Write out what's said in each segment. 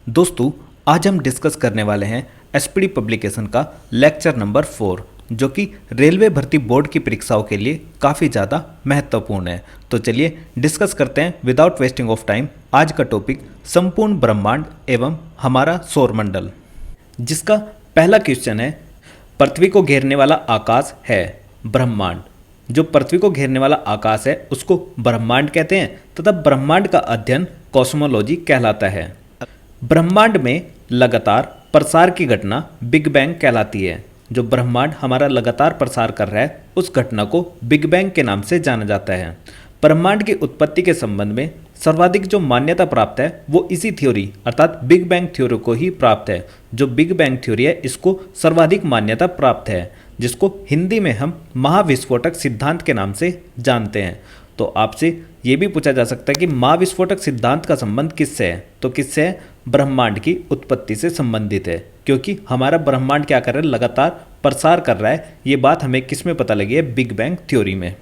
दोस्तों, आज हम डिस्कस करने वाले हैं एसपीडी पब्लिकेशन का लेक्चर नंबर 4, जो कि रेलवे भर्ती बोर्ड की परीक्षाओं के लिए काफ़ी ज़्यादा महत्वपूर्ण है। तो चलिए डिस्कस करते हैं विदाउट वेस्टिंग ऑफ टाइम। आज का टॉपिक संपूर्ण ब्रह्मांड एवं हमारा सौरमंडल, जिसका पहला क्वेश्चन है, पृथ्वी को घेरने वाला आकाश है ब्रह्मांड। जो पृथ्वी को घेरने वाला आकाश है उसको ब्रह्मांड कहते हैं तथा ब्रह्मांड का अध्ययन कॉस्मोलॉजी कहलाता है। ब्रह्मांड में लगातार प्रसार की घटना बिग बैंग कहलाती है। जो ब्रह्मांड हमारा लगातार प्रसार कर रहा है उस घटना को बिग बैंग के नाम से जाना जाता है। ब्रह्मांड की उत्पत्ति के संबंध में सर्वाधिक जो मान्यता प्राप्त है वो इसी थ्योरी अर्थात बिग बैंग थ्योरी को ही प्राप्त है। जो बिग बैंग थ्योरी है इसको सर्वाधिक मान्यता प्राप्त है, जिसको हिंदी में हम महाविस्फोटक सिद्धांत के नाम से जानते हैं। तो आपसे ये भी पूछा जा सकता है कि महाविस्फोटक सिद्धांत का संबंध किससे है, तो किससे है? ब्रह्मांड की उत्पत्ति से संबंधित है, क्योंकि हमारा ब्रह्मांड क्या कर रहा है, लगातार प्रसार कर रहा है। ये बात हमें किस में पता लगी है? बिग बैंग थ्योरी में।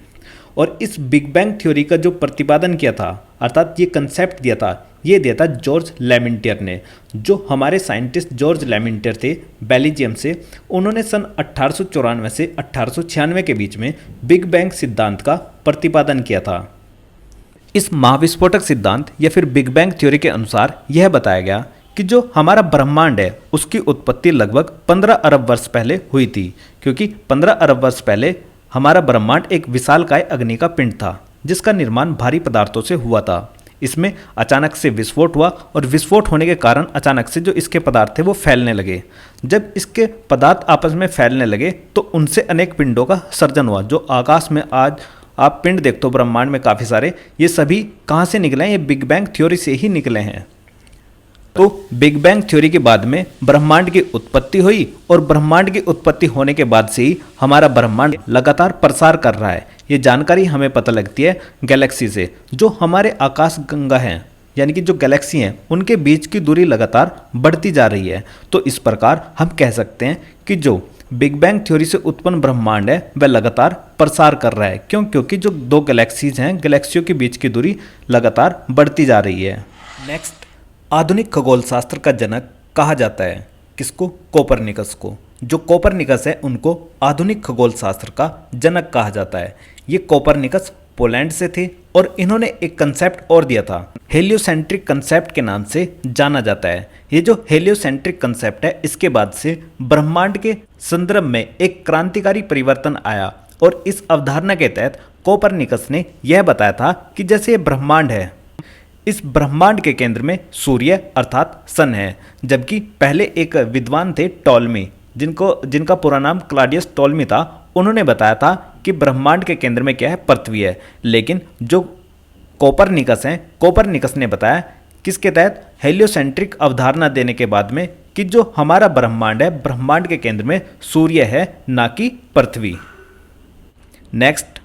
और इस बिग बैंग थ्योरी का जो प्रतिपादन किया था अर्थात ये कंसेप्ट दिया था, ये दिया था जॉर्ज लेमिंटियर ने। जो हमारे साइंटिस्ट जॉर्ज लेमिंटियर थे बेल्जियम से, उन्होंने सन 1894 से 1896 के बीच में बिग बैंग सिद्धांत का प्रतिपादन किया था। इस महाविस्फोटक सिद्धांत या फिर बिग बैंग थ्योरी के अनुसार यह बताया गया कि जो हमारा ब्रह्मांड है उसकी उत्पत्ति लगभग 15 अरब वर्ष पहले हुई थी, क्योंकि 15 अरब वर्ष पहले हमारा ब्रह्मांड एक विशालकाय अग्नि का पिंड था जिसका निर्माण भारी पदार्थों से हुआ था। इसमें अचानक से विस्फोट हुआ और विस्फोट होने के कारण अचानक से जो इसके पदार्थ थे वो फैलने लगे। जब इसके पदार्थ आपस में फैलने लगे तो उनसे अनेक पिंडों का सर्जन हुआ। जो आकाश में आज आप पिंड देखते हो ब्रह्मांड में काफ़ी सारे, ये सभी कहाँ से निकले हैं? ये बिग बैंग थ्योरी से ही निकले हैं। तो बिग बैंग थ्योरी के बाद में ब्रह्मांड की उत्पत्ति हुई और ब्रह्मांड की उत्पत्ति होने के बाद से ही हमारा ब्रह्मांड लगातार प्रसार कर रहा है। ये जानकारी हमें पता लगती है गैलेक्सी से। जो हमारे आकाश गंगा हैं यानी कि जो गैलेक्सी हैं उनके बीच की दूरी लगातार बढ़ती जा रही है। तो इस प्रकार हम कह सकते हैं कि जो बिग बैंग थ्योरी से उत्पन्न ब्रह्मांड है वह लगातार प्रसार कर रहा है। क्यों? क्योंकि जो दो गैलेक्सीज हैं, गैलेक्सियों के बीच की दूरी लगातार बढ़ती जा रही है। नेक्स्ट, आधुनिक खगोल शास्त्र का जनक कहा जाता है किसको? कोपरनिकस को। जो कोपरनिकस है उनको आधुनिक खगोल शास्त्र का जनक कहा जाता है। ये कोपरनिकस पोलैंड से थे और इन्होंने एक कंसेप्ट और दिया था, हेलियोसेंट्रिक कंसेप्ट के नाम से जाना जाता है। ये जो हेलियोसेंट्रिक कंसेप्ट है इसके बाद से ब्रह्मांड के संदर्भ में एक क्रांतिकारी परिवर्तन आया और इस अवधारणा के तहत कोपरनिकस ने यह बताया था कि जैसे ये ब्रह्मांड है, इस ब्रह्मांड के केंद्र में सूर्य अर्थात सन है। जबकि पहले एक विद्वान थे टॉलमी, जिनका पूरा नाम क्लॉडियस टॉलमी था। उन्होंने बताया था कि ब्रह्मांड के केंद्र में क्या है? पृथ्वी है। लेकिन जो कोपरनिकस हैं, कोपरनिकस ने बताया किसके तहत? हेलियोसेंट्रिक अवधारणा देने के बाद में कि जो हमारा ब्रह्मांड है, ब्रह्मांड के केंद्र में सूर्य है, ना कि पृथ्वी। नेक्स्ट,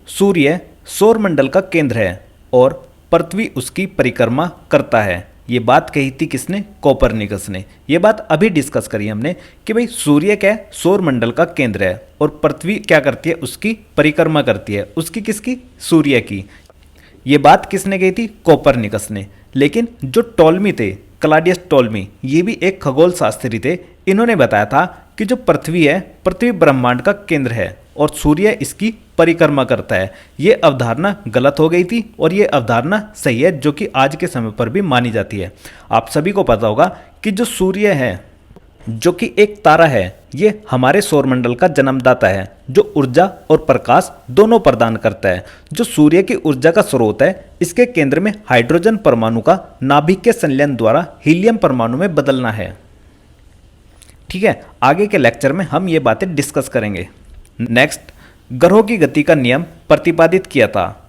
सूर्य सौरमंडल का केंद्र है और पृथ्वी उसकी परिक्रमा करता है। ये बात कही थी किसने? कोपरनिकस ने। ये बात अभी डिस्कस करी हमने कि भाई सूर्य क्या है? सौरमंडल का केंद्र है और पृथ्वी क्या करती है? उसकी परिक्रमा करती है। उसकी किसकी? सूर्य की। ये बात किसने कही थी? कोपरनिकस ने। लेकिन जो टॉलमी थे, क्लॉडियस टॉलमी, ये भी एक खगोल शास्त्री थे। इन्होंने बताया था कि जो पृथ्वी है, पृथ्वी ब्रह्मांड का केंद्र है और सूर्य इसकी परिक्रमा करता है। ये अवधारणा गलत हो गई थी और ये अवधारणा सही है, जो कि आज के समय पर भी मानी जाती है। आप सभी को पता होगा कि जो सूर्य है, जो कि एक तारा है, ये हमारे सौरमंडल का जन्मदाता है, जो ऊर्जा और प्रकाश दोनों प्रदान करता है। जो सूर्य की ऊर्जा का स्रोत है, इसके केंद्र में हाइड्रोजन परमाणु का नाभिक के संलयन द्वारा हीलियम परमाणु में बदलना है। ठीक है, आगे के लेक्चर में हम ये बातें डिस्कस करेंगे। नेक्स्ट, ग्रहों की गति का नियम प्रतिपादित किया था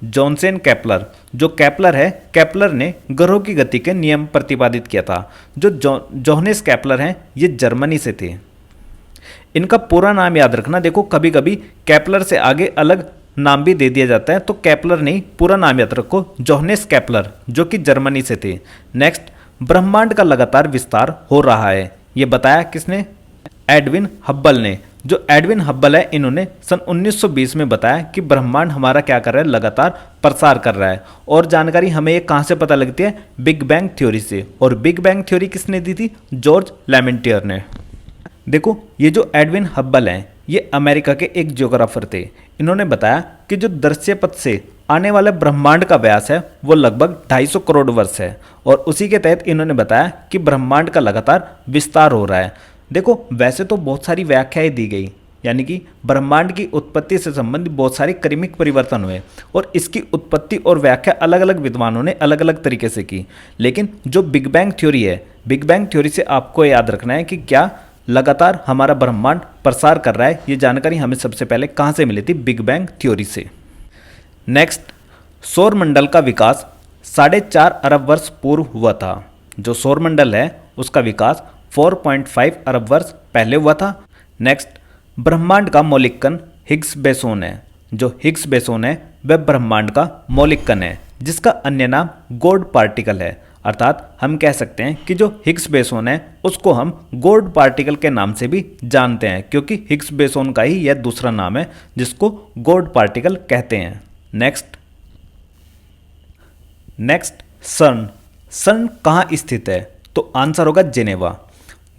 जॉनसन केपलर। जो केपलर है, केपलर ने ग्रहों की गति के नियम प्रतिपादित किया था। जो जोहानेस केपलर हैं, ये जर्मनी से थे। इनका पूरा नाम याद रखना। देखो कभी कभी केपलर से आगे अलग नाम भी दे दिया जाता है, तो केपलर नहीं, पूरा नाम याद रखो, जोहानेस केपलर, जो कि जर्मनी से थे। नेक्स्ट, ब्रह्मांड का लगातार विस्तार हो रहा है। ये बताया किसने? एडविन हब्बल ने। जो एडविन हब्बल है इन्होंने सन 1920 में बताया कि ब्रह्मांड हमारा क्या कर रहा है, लगातार प्रसार कर रहा है। और जानकारी हमें ये कहाँ से पता लगती है, बिग बैंग थ्योरी से। और बिग बैंग थ्योरी किसने दी थी, जॉर्ज लेमेंटियर ने। देखो ये जो एडविन हब्बल हैं ये अमेरिका के एक ज्योग्राफर थे। इन्होंने बताया कि जो दृश्य पथ से आने वाले ब्रह्मांड का व्यास है वो लगभग 250 करोड़ वर्ष है। और उसी के तहत इन्होंने बताया कि ब्रह्मांड का लगातार विस्तार हो रहा है। देखो वैसे तो बहुत सारी व्याख्याएं दी गई, यानी कि ब्रह्मांड की उत्पत्ति से संबंधित बहुत सारे क्रमिक परिवर्तन हुए और इसकी उत्पत्ति और व्याख्या अलग अलग विद्वानों ने अलग अलग तरीके से की। लेकिन जो बिग बैंग थ्योरी है, बिग बैंग थ्योरी से आपको याद रखना है कि क्या लगातार हमारा ब्रह्मांड प्रसार कर रहा है। ये जानकारी हमें सबसे पहले कहाँ से मिली थी, बिग बैंग थ्योरी से। नेक्स्ट, सौर मंडल का विकास 4.5 अरब वर्ष पूर्व हुआ था। जो सौर मंडल है उसका विकास 4.5 अरब वर्ष पहले हुआ था। नेक्स्ट, ब्रह्मांड का मौलिक कण हिग्स बोसोन है। जो हिग्स बोसोन है वह ब्रह्मांड का मौलिक कण है जिसका अन्य नाम गॉड पार्टिकल है। अर्थात हम कह सकते हैं कि जो हिग्स बोसोन है उसको हम गॉड पार्टिकल के नाम से भी जानते हैं, क्योंकि हिग्स बोसोन का ही यह दूसरा नाम है जिसको गॉड पार्टिकल कहते हैं। नेक्स्ट सर्न। सर्न कहाँ स्थित है, तो आंसर होगा जेनेवा।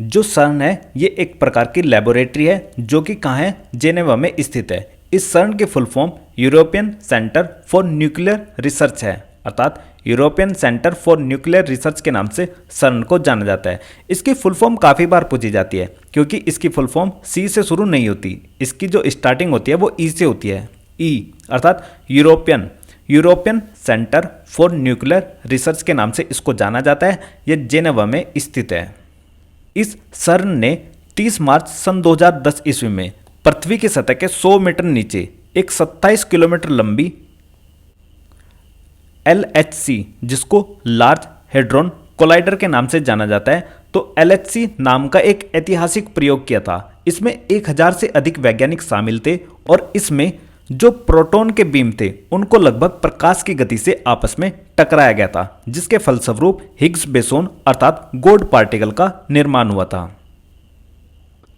जो सर्न है ये एक प्रकार की लेबोरेटरी है जो कि कहाँ है, जेनेवा में स्थित है। इस सर्न की full form European centre for nuclear research है। अर्थात European centre for nuclear research के नाम से सर्न को जाना जाता है। इसकी फुल फॉर्म काफ़ी बार पूछी जाती है क्योंकि इसकी फुल फॉर्म सी से शुरू नहीं होती। इसकी जो स्टार्टिंग होती है वो ई से होती है। ई अर्थात European centre for nuclear research के नाम से इसको जाना जाता है। यह जेनेवा में स्थित है। इस सर्न ने 30 मार्च सन 2010 ईस्वी में पृथ्वी की सतह के 100 मीटर नीचे एक 27 किलोमीटर लंबी LHC, जिसको लार्ज हेड्रोन कोलाइडर के नाम से जाना जाता है, तो LHC नाम का एक ऐतिहासिक प्रयोग किया था। इसमें 1000 से अधिक वैज्ञानिक शामिल थे और इसमें जो प्रोटॉन के बीम थे उनको लगभग प्रकाश की गति से आपस में टकराया गया था, जिसके फलस्वरूप हिग्स बोसोन अर्थात गॉड पार्टिकल का निर्माण हुआ था।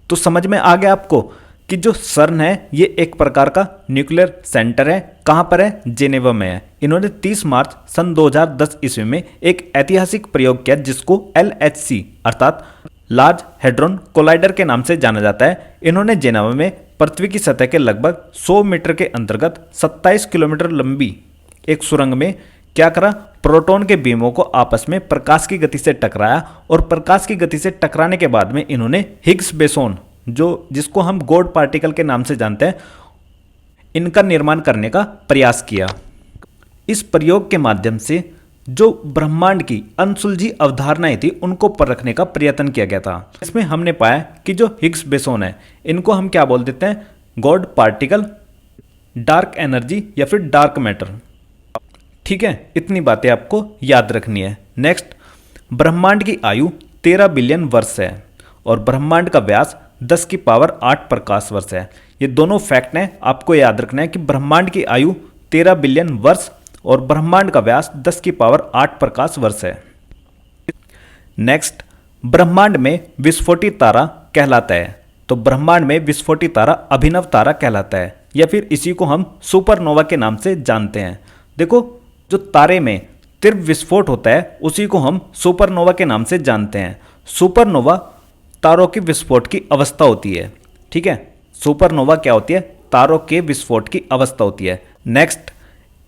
तो समझ में आ गया आपको कि जो सर्न है ये एक प्रकार का न्यूक्लियर सेंटर है। कहाँ पर है, जेनेवा में है। इन्होंने 30 मार्च सन 2010 ईस्वी में एक ऐतिहासिक प्रयोग किया जिसको LHC अर्थात लार्ज हेड्रोन कोलाइडर के नाम से जाना जाता है। इन्होंने जेनेवा में पृथ्वी की सतह के लगभग 100 मीटर के अंतर्गत 27 किलोमीटर लंबी एक सुरंग में क्या करा, प्रोटॉन के बीमों को आपस में प्रकाश की गति से टकराया और प्रकाश की गति से टकराने के बाद में इन्होंने हिग्स बोसोन जिसको हम गॉड पार्टिकल के नाम से जानते हैं, इनका निर्माण करने का प्रयास किया। इस प्रयोग के माध्यम से जो ब्रह्मांड की अनसुलझी अवधारणाएं थी उनको परखने का प्रयत्न किया गया था। इसमें हमने पाया कि जो हिग्स बोसोन है इनको हम क्या बोल देते हैं, गॉड पार्टिकल, डार्क एनर्जी या फिर डार्क मैटर। ठीक है, इतनी बातें आपको याद रखनी है। नेक्स्ट, ब्रह्मांड की आयु 13 बिलियन वर्ष है और ब्रह्मांड का व्यास 10 की पावर 8 प्रकाश वर्ष है। ये दोनों फैक्ट हैं, आपको याद रखना है कि ब्रह्मांड की आयु 13 बिलियन वर्ष और ब्रह्मांड का व्यास 10 की पावर 8 प्रकाश वर्ष है। नेक्स्ट, ब्रह्मांड में विस्फोटित तारा कहलाता है। तो ब्रह्मांड में विस्फोटित तारा अभिनव तारा कहलाता है या फिर इसी को हम सुपरनोवा के नाम से जानते हैं। देखो जो तारे में तीव्र विस्फोट होता है उसी को हम सुपरनोवा के नाम से जानते हैं। सुपरनोवा तारों के विस्फोट की अवस्था होती है। ठीक है, सुपरनोवा क्या होती है, तारों के विस्फोट की अवस्था होती है। नेक्स्ट,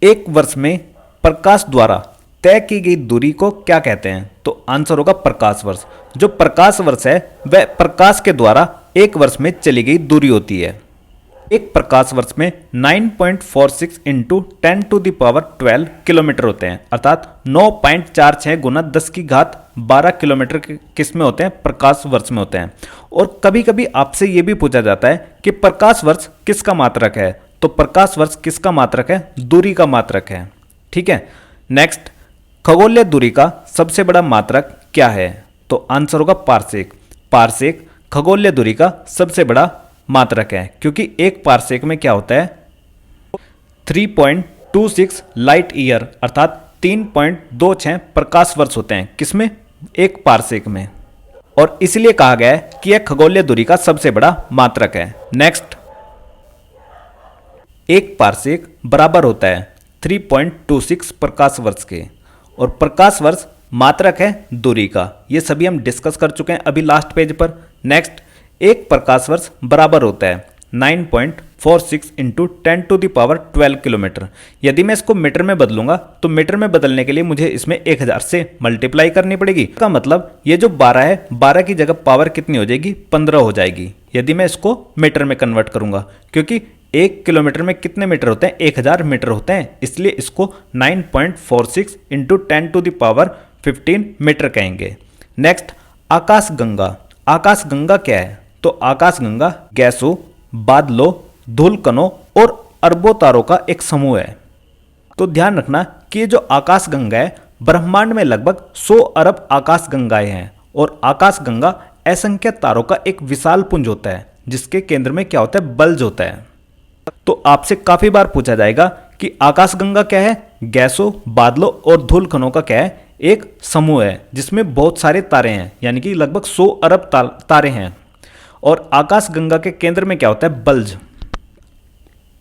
एक वर्ष में प्रकाश द्वारा तय की गई दूरी को क्या कहते हैं, तो आंसर होगा प्रकाश वर्ष। जो प्रकाश वर्ष है वह प्रकाश के द्वारा एक वर्ष में चली गई दूरी होती है। एक प्रकाश वर्ष में 9.46 into 10 to the power 12 kilometre होते हैं, अर्थात 9.46 गुना 10 की घात 12 किलोमीटर किस में होते हैं, प्रकाश वर्ष में होते हैं। और कभी कभी आपसे ये भी पूछा जाता है कि प्रकाश वर्ष किसका मात्रक है, तो प्रकाश वर्ष किसका मात्रक है, दूरी का मात्रक है। ठीक है, नेक्स्ट, खगोलीय दूरी का सबसे बड़ा मात्रक क्या है, तो आंसर होगा पारसेक। पारसेक खगोलीय दूरी का सबसे बड़ा मात्रक है क्योंकि एक पारसेक में क्या होता है, 3.26 लाइट ईयर अर्थात 3.26 प्रकाश वर्ष होते हैं। किसमें, एक पारसेक में। और इसलिए कहा गया है कि यह खगोलीय दूरी का सबसे बड़ा मात्रक है। नेक्स्ट, एक पारसेक बराबर होता है 3.26 प्रकाश वर्ष के, और प्रकाश वर्ष मात्रक है दूरी का। ये सभी हम डिस्कस कर चुके हैं अभी लास्ट पेज पर। नेक्स्ट, एक प्रकाश वर्ष बराबर होता है 9.46 इंटू 10⁻12 किलोमीटर। यदि मैं इसको मीटर में बदलूंगा तो मीटर में बदलने के लिए मुझे इसमें 1000 से मल्टीप्लाई करनी पड़ेगी। इसका मतलब ये जो 12 है, 12 की जगह पावर कितनी हो जाएगी, 15 हो जाएगी यदि मैं इसको मीटर में कन्वर्ट करूंगा, क्योंकि 1 किलोमीटर में कितने मीटर होते हैं, 1000 मीटर होते हैं, इसलिए इसको 9.46 इंटू 10⁻15 मीटर कहेंगे। नेक्स्ट, आकाशगंगा। आकाशगंगा क्या है? तो आकाशगंगा गैसों, बादलों, धूलकणों और अरबों तारों का एक समूह है। तो ध्यान रखना कि ये जो आकाशगंगा है, ब्रह्मांड में लगभग 100 अरब आकाशगंगाएं हैं, और आकाशगंगा असंख्य तारों का एक विशाल पुंज होता है, जिसके केंद्र में क्या होता है, बल्ज होता है। तो आपसे काफी बार पूछा जाएगा कि आकाशगंगा क्या है? गैसों, बादलों और धूलकणों का क्या है? एक समूह है जिसमें बहुत सारे तारे हैं, यानी कि लगभग 100 अरब तारे हैं। और आकाशगंगा के केंद्र में क्या होता है? बल्ज।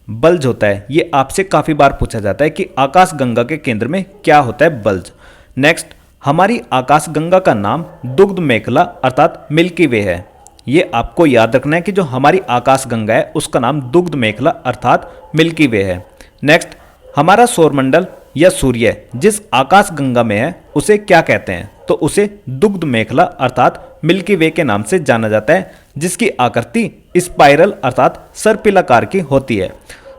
बल्ज होता है। ये आपसे काफी बार पूछा जाता है कि आकाशगंगा के केंद्र में क्या होता है? बल्ज। नेक्स्ट, हमारी आकाशगंगा का नाम दुग्ध मेखला अर्थात मिल्की वे है। ये आपको याद रखना है कि जो हमारी आकाशगंगा है उसका नाम दुग्ध मेखला अर्थात मिल्की वे है। नेक्स्ट, हमारा सौरमंडल या सूर्य जिस आकाशगंगा में है उसे क्या कहते हैं? तो उसे दुग्ध मेखला अर्थात मिल्की वे के नाम से जाना जाता है, जिसकी आकृति स्पाइरल अर्थात सर्पिलाकार की होती है।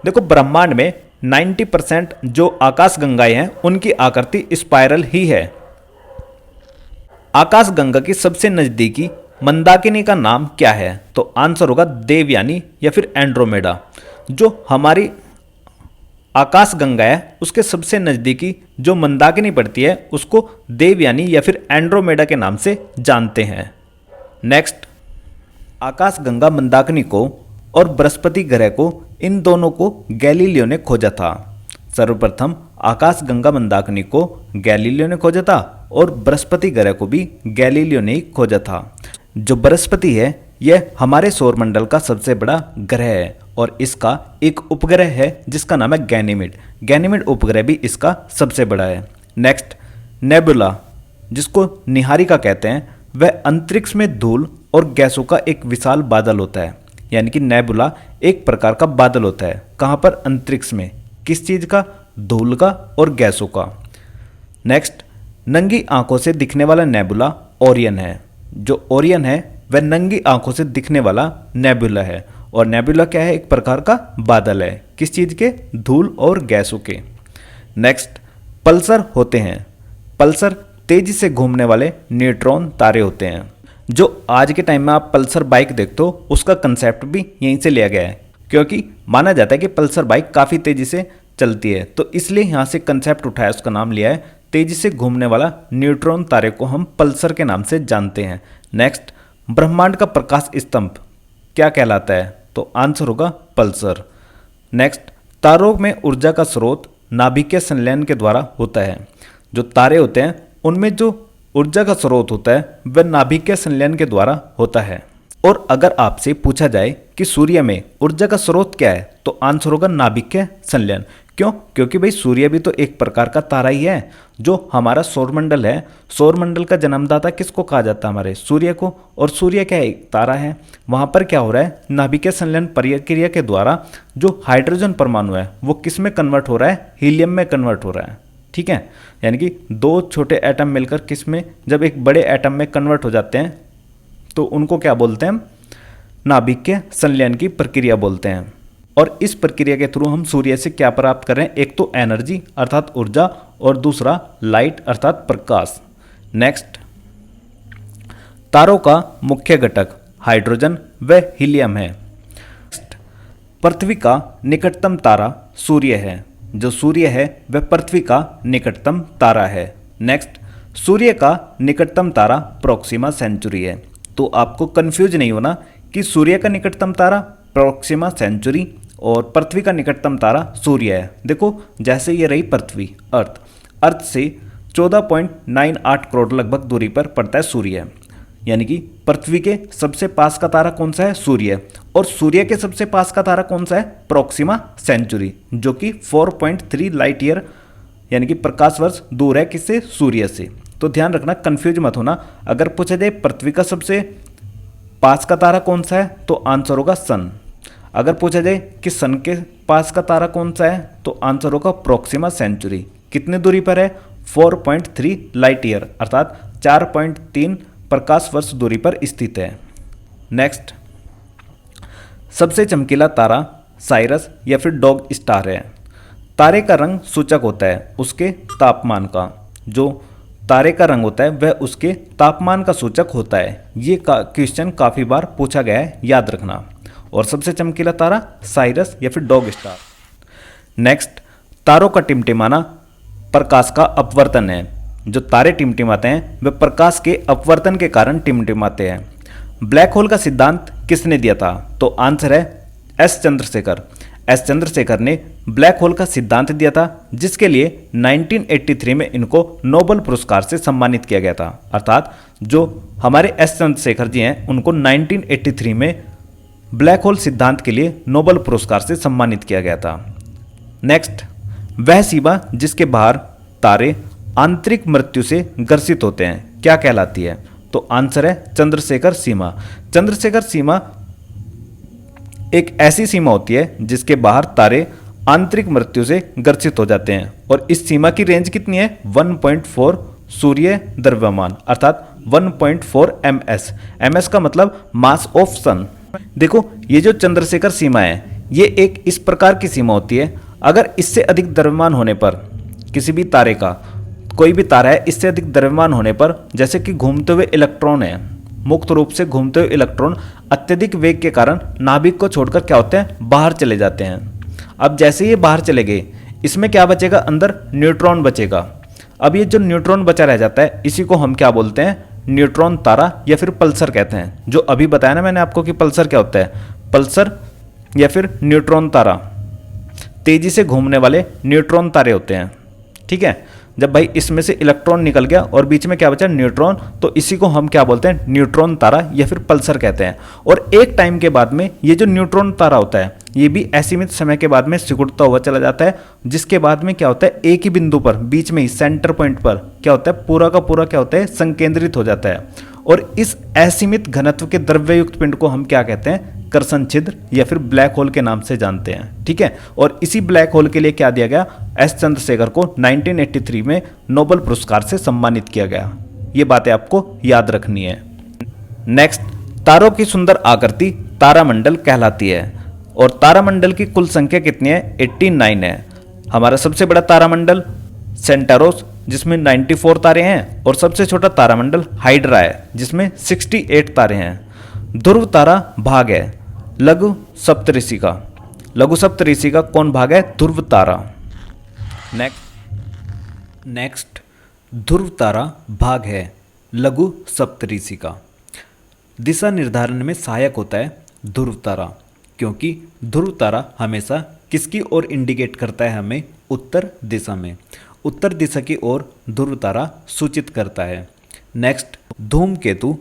देखो, ब्रह्मांड में 90% जो आकाशगंगाएं हैं उनकी आकृति स्पाइरल ही है। आकाशगंगा की सबसे नजदीकी मंदाकिनी का नाम क्या है? तो आंसर होगा देवयानी या फिर एंड्रोमेडा। जो हमारी आकाशगंगा है उसके सबसे नजदीकी जो मंदाकिनी पड़ती है उसको देवयानी या फिर एंड्रोमेडा के नाम से जानते हैं। नेक्स्ट, आकाशगंगा मंदाकिनी को और बृहस्पति ग्रह को, इन दोनों को गैलीलियो ने खोजा था। सर्वप्रथम आकाशगंगा मंदाकिनी को गैलीलियो ने खोजा था और बृहस्पति ग्रह को भी गैलीलियो ने ही खोजा था। जो बृहस्पति है यह हमारे सौरमंडल का सबसे बड़ा ग्रह है और इसका एक उपग्रह है जिसका नाम है गैनीमेड। गैनीमेड उपग्रह भी इसका सबसे बड़ा है। नेक्स्ट, नेबुला जिसको निहारिका कहते हैं, वह अंतरिक्ष में धूल और गैसों का एक विशाल बादल होता है। यानी कि नेबुला एक प्रकार का बादल होता है। कहाँ पर? अंतरिक्ष में। किस चीज़ का? धूल का और गैसों का। नेक्स्ट, नंगी आंखों से दिखने वाला नेबुला ओरियन है। जो ओरियन है वह नंगी आंखों से दिखने वाला नेबुला है, और नेबुला क्या है? एक प्रकार का बादल है। किस चीज़ के? धूल और गैसों के। नेक्स्ट, पल्सर होते हैं। पल्सर तेजी से घूमने वाले न्यूट्रॉन तारे होते हैं। जो आज के टाइम में आप पल्सर बाइक देखते हो उसका कंसेप्ट भी यहीं से लिया गया है, क्योंकि माना जाता है कि पल्सर बाइक काफ़ी तेज़ी से चलती है, तो इसलिए यहाँ से कंसेप्ट उठाया, उसका नाम लिया है। तेजी से घूमने वाला न्यूट्रॉन तारे को हम पल्सर के नाम से जानते हैं। नेक्स्ट, ब्रह्मांड का प्रकाश स्तंभ क्या कहलाता है? तो आंसर होगा पल्सर। नेक्स्ट, तारों में ऊर्जा का स्रोत नाभिकीय संलयन के द्वारा होता है। जो तारे होते हैं उनमें जो ऊर्जा का स्रोत होता है वह नाभिकीय संलयन के द्वारा होता है। और अगर आपसे पूछा जाए कि सूर्य में ऊर्जा का स्रोत क्या है, तो आंसर होगा नाभिकीय संलयन। क्यों? क्योंकि भाई सूर्य भी तो एक प्रकार का तारा ही है। जो हमारा सौरमंडल है, सौरमंडल का जन्मदाता किसको कहा जाता है? हमारे सूर्य को। और सूर्य क्या है? एक तारा है। वहाँ पर क्या हो रहा है? नाभिकीय संलयन प्रक्रिया के द्वारा जो हाइड्रोजन परमाणु है वो किस में कन्वर्ट हो रहा है? हीलियम में कन्वर्ट हो रहा है। ठीक है, यानी कि दो छोटे एटम मिलकर किस में, जब एक बड़े एटम में कन्वर्ट हो जाते हैं तो उनको क्या बोलते हैं? नाभिकीय संलयन की प्रक्रिया बोलते हैं। और इस प्रक्रिया के थ्रू हम सूर्य से क्या प्राप्त कर रहे हैं? एक तो एनर्जी अर्थात ऊर्जा, और दूसरा लाइट अर्थात प्रकाश। नेक्स्ट, तारों का मुख्य घटक हाइड्रोजन व हीलियम है। पृथ्वी का निकटतम तारा सूर्य है। जो सूर्य है वह पृथ्वी का निकटतम तारा है। नेक्स्ट, सूर्य का निकटतम तारा प्रोक्सिमा सेंचुरी है। तो आपको कंफ्यूज नहीं होना कि सूर्य का निकटतम तारा प्रोक्सिमा सेंचुरी और पृथ्वी का निकटतम तारा सूर्य है। देखो, जैसे ये रही पृथ्वी, अर्थ से 14.98 करोड़ लगभग दूरी पर पड़ता है सूर्य। यानी कि पृथ्वी के सबसे पास का तारा कौन सा है? सूर्य। और सूर्य के सबसे पास का तारा कौन सा है? प्रोक्सिमा सेंचुरी, जो कि 4.3 लाइट ईयर यानी कि प्रकाश वर्ष दूर है किससे? सूर्य से। तो ध्यान रखना, कंफ्यूज मत होना। अगर पूछा जाए पृथ्वी का सबसे पास का तारा कौन सा है, तो आंसर होगा सन। अगर पूछा जाए कि सन के पास का तारा कौन सा है, तो आंसर होगा प्रोक्सिमा सेंचुरी। कितनी दूरी पर है? 4.3 लाइट ईयर अर्थात 4.3 प्रकाश वर्ष दूरी पर स्थित है। नेक्स्ट, सबसे चमकीला तारा साइरस या फिर डॉग स्टार है। तारे का रंग सूचक होता है उसके तापमान का। जो तारे का रंग होता है वह उसके तापमान का सूचक होता है। ये क्वेश्चन काफ़ी बार पूछा गया है, याद रखना। और सबसे चमकीला तारा साइरस या फिर डॉग स्टार। नेक्स्ट, तारों का टिमटिमाना प्रकाश का अपवर्तन है। जो तारे टिमटिमाते हैं वे प्रकाश के अपवर्तन के कारण टिमटिमाते हैं। ब्लैक होल का सिद्धांत किसने दिया था? तो आंसर है एस चंद्रशेखर। एस चंद्रशेखर ने ब्लैक होल का सिद्धांत दिया था, जिसके लिए 1983 में इनको नोबेल पुरस्कार से सम्मानित किया गया था। अर्थात जो हमारे एस चंद्रशेखर जी हैं उनको 1983 में ब्लैक होल सिद्धांत के लिए नोबेल पुरस्कार से सम्मानित किया गया था। नेक्स्ट, वह सीमा जिसके बाहर तारे आंतरिक मृत्यु से ग्रसित होते हैं क्या कहलाती है? तो आंसर है चंद्रशेखर सीमा। चंद्रशेखर सीमा एक ऐसी सीमा होती है जिसके बाहर तारे आंतरिक मृत्यु से ग्रसित हो जाते हैं। और इस सीमा की रेंज कितनी है? 1.4 सूर्य द्रव्यमान अर्थात 1.4 ms। ms का मतलब मास ऑफ सन। देखो, ये जो चंद्रशेखर सीमा है ये एक इस प्रकार की सीमा होती है, अगर इससे अधिक द्रव्यमान होने पर किसी भी तारे का, कोई भी तारा है, इससे अधिक द्रव्यमान होने पर, जैसे कि घूमते हुए इलेक्ट्रॉन है, मुक्त रूप से घूमते हुए इलेक्ट्रॉन अत्यधिक वेग के कारण नाभिक को छोड़कर क्या होते हैं? बाहर चले जाते हैं। अब जैसे ये बाहर चले गए, इसमें क्या बचेगा? अंदर न्यूट्रॉन बचेगा। अब ये जो न्यूट्रॉन बचा रह जाता है, इसी को हम क्या बोलते हैं? न्यूट्रॉन तारा या फिर पल्सर कहते हैं। जो अभी बताया ना मैंने आपको कि पल्सर क्या होता है। पल्सर या फिर न्यूट्रॉन तारा तेजी से घूमने वाले न्यूट्रॉन तारे होते हैं। ठीक है, जब भाई इसमें से इलेक्ट्रॉन निकल गया और बीच में क्या बचा? न्यूट्रॉन, तो इसी को हम क्या बोलते हैं? न्यूट्रॉन तारा या फिर पल्सर कहते हैं। और एक टाइम के बाद में ये जो न्यूट्रॉन तारा होता है ये भी असीमित समय के बाद में सिकुड़ता हुआ चला जाता है, जिसके बाद में क्या होता है? एक ही बिंदु पर, बीच में ही सेंटर पॉइंट पर क्या होता है? पूरा का पूरा क्या होता है? संकेंद्रित हो जाता है। और इस असीमित घनत्व के द्रव्ययुक्त पिंड को हम क्या कहते हैं? कर्षण छिद्र या फिर ब्लैक होल के नाम से जानते हैं। ठीक है, और इसी ब्लैक होल के लिए क्या दिया गया? एस चंद्रशेखर को 1983 में नोबेल पुरस्कार से सम्मानित किया गया। ये बातें आपको याद रखनी है। नेक्स्ट, तारों की सुंदर आकृति तारामंडल कहलाती है। और तारामंडल की कुल संख्या कितनी है? 89 है। हमारा सबसे बड़ा तारामंडल सेंटारोस जिसमें 94 तारे हैं, और सबसे छोटा तारामंडल हाइड्रा है जिसमें 68 तारे हैं। ध्रुव तारा भाग है लघु सप्तऋषि का। लघु सप्तऋषि का कौन भाग है? ध्रुव तारा। नेक्स्ट, ध्रुव तारा भाग है लघु सप्तऋषि का। दिशा निर्धारण में सहायक होता है ध्रुव तारा, क्योंकि ध्रुव तारा हमेशा किसकी ओर इंडिकेट करता है? हमें उत्तर दिशा में। उत्तर दिशा की ओर ध्रुव तारा सूचित करता है। नेक्स्ट, धूमकेतु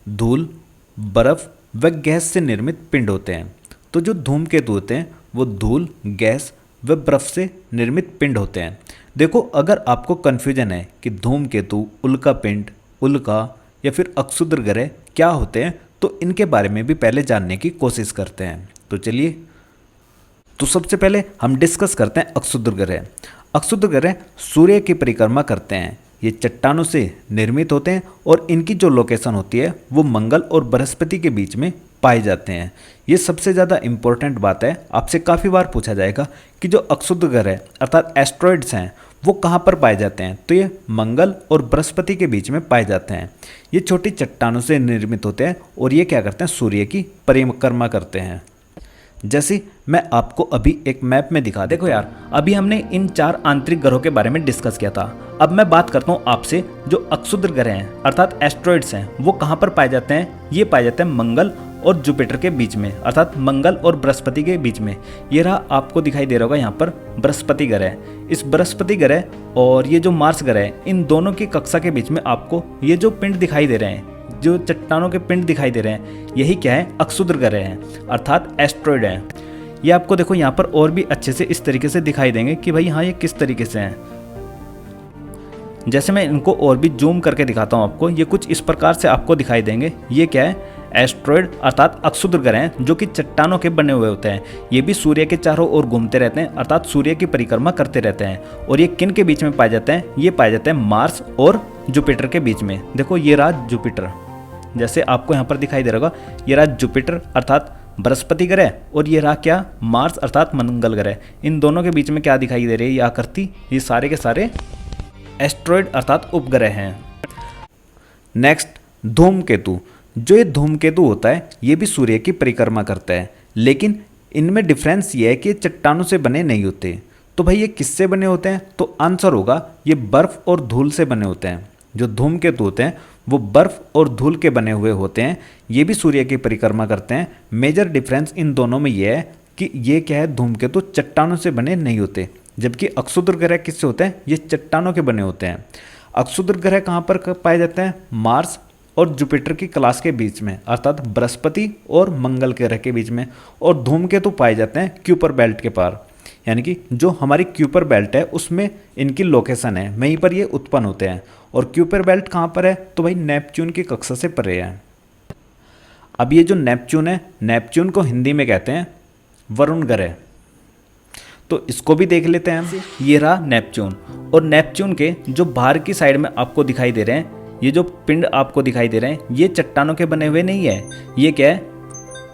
धूल, बर्फ व गैस से निर्मित पिंड होते हैं। तो जो धूमकेतु होते हैं वो धूल, गैस व बर्फ से निर्मित पिंड होते हैं। देखो, अगर आपको कन्फ्यूजन है कि धूमकेतु, उल्का पिंड, उल्का या फिर अक्षुद्र ग्रह क्या होते हैं, तो इनके बारे में भी पहले जानने की कोशिश करते हैं। तो चलिए, तो सबसे पहले हम डिस्कस करते हैं अक्षुद्र ग्रह। अक्षुद्र ग्रह सूर्य की परिक्रमा करते हैं। ये चट्टानों से निर्मित होते हैं और इनकी जो लोकेशन होती है वो मंगल और बृहस्पति के बीच में पाए जाते हैं। ये सबसे ज़्यादा इम्पोर्टेंट बात है। आपसे काफ़ी बार पूछा जाएगा कि जो अक्षुद्र ग्रह अर्थात एस्ट्रॉइड्स हैं वो कहाँ पर पाए जाते हैं, तो ये मंगल और बृहस्पति के बीच में पाए जाते हैं। ये छोटी चट्टानों से निर्मित होते हैं और ये क्या करते हैं? सूर्य की परिक्रमा करते हैं। जैसे मैं आपको अभी एक मैप में दिखा, देखो यार, अभी हमने इन 4 आंतरिक ग्रहों के बारे में डिस्कस किया था। अब मैं बात करता हूँ आपसे जो अक्षुद्र ग्रह हैं अर्थात एस्ट्रॉइड्स हैं वो कहाँ पर पाए जाते हैं। ये पाए जाते हैं मंगल और जुपिटर के बीच में अर्थात मंगल और बृहस्पति के बीच में। ये रहा, आपको दिखाई दे रहा होगा यहाँ पर बृहस्पति ग्रह। इस बृहस्पति ग्रह और ये जो मार्स ग्रह है, इन दोनों की कक्षा के बीच में आपको ये जो पिंड दिखाई दे रहे हैं जो चट्टानों के पिंड दिखाई दे रहे हैं यही क्या है, अक्षुद्र ग्रह हैं अर्थात एस्ट्रॉयड हैं। ये आपको देखो यहाँ पर और भी अच्छे से इस तरीके से दिखाई देंगे कि भाई हाँ ये किस तरीके से हैं। जैसे मैं इनको और भी जूम करके दिखाता हूँ आपको, ये कुछ इस प्रकार से आपको दिखाई देंगे। ये क्या है, एस्ट्रॉयड अर्थात अक्षुद्र ग्रह हैं जो कि चट्टानों के बने हुए होते हैं। ये भी सूर्य के चारों ओर घूमते रहते हैं अर्थात सूर्य की परिक्रमा करते रहते हैं। और ये किन के बीच में पाए जाते हैं, ये पाए जाते हैं मार्स और जुपिटर के बीच में। देखो ये रहा जुपिटर, जैसे आपको यहाँ पर दिखाई दे रहा होगा, ये रहा जुपिटर अर्थात बृहस्पति ग्रह, और ये रहा क्या, मार्स अर्थात मंगल ग्रह। इन दोनों के बीच में क्या दिखाई दे रही है, ये आकृति, ये सारे के सारे एस्ट्रॉयड अर्थात उपग्रह हैं। नेक्स्ट, धूमकेतु। जो ये धूमकेतु होता है ये भी सूर्य की परिक्रमा करता है, लेकिन इनमें डिफरेंस ये है कि ये चट्टानों से बने नहीं होते। तो भाई ये किससे बने होते हैं, तो आंसर होगा ये बर्फ और धूल से बने होते हैं। जो धूमकेतु होते हैं वो बर्फ और धूल के बने हुए होते हैं। ये भी सूर्य की परिक्रमा करते हैं। मेजर डिफरेंस इन दोनों में ये है कि ये क्या है, धूमकेतु चट्टानों से बने नहीं होते, जबकि अक्षुद्र ग्रह किससे होते हैं, ये चट्टानों के बने होते हैं। अक्षुद्र ग्रह कहाँ पर पाए जाते हैं, मार्स और जुपिटर की क्लास के बीच में अर्थात बृहस्पति और मंगल ग्रह के बीच में। और धूमकेतु पाए जाते हैं क्यूपर बेल्ट के पार, यानी कि जो हमारी क्यूपर बेल्ट है उसमें इनकी लोकेशन है, वहीं पर ये उत्पन्न होते हैं। और क्यूपर बेल्ट कहाँ पर है, तो भाई नेपच्यून की कक्षा से परे है। अब ये जो नेपच्यून है, नेपच्यून को हिंदी में कहते हैं वरुण ग्रह, तो इसको भी देख लेते हैं हम। ये रहा नेपच्यून, और नेपच्यून के जो बाहर की साइड में आपको दिखाई दे रहे हैं, ये जो पिंड आपको दिखाई दे रहे हैं, ये चट्टानों के बने हुए नहीं है, ये क्या है,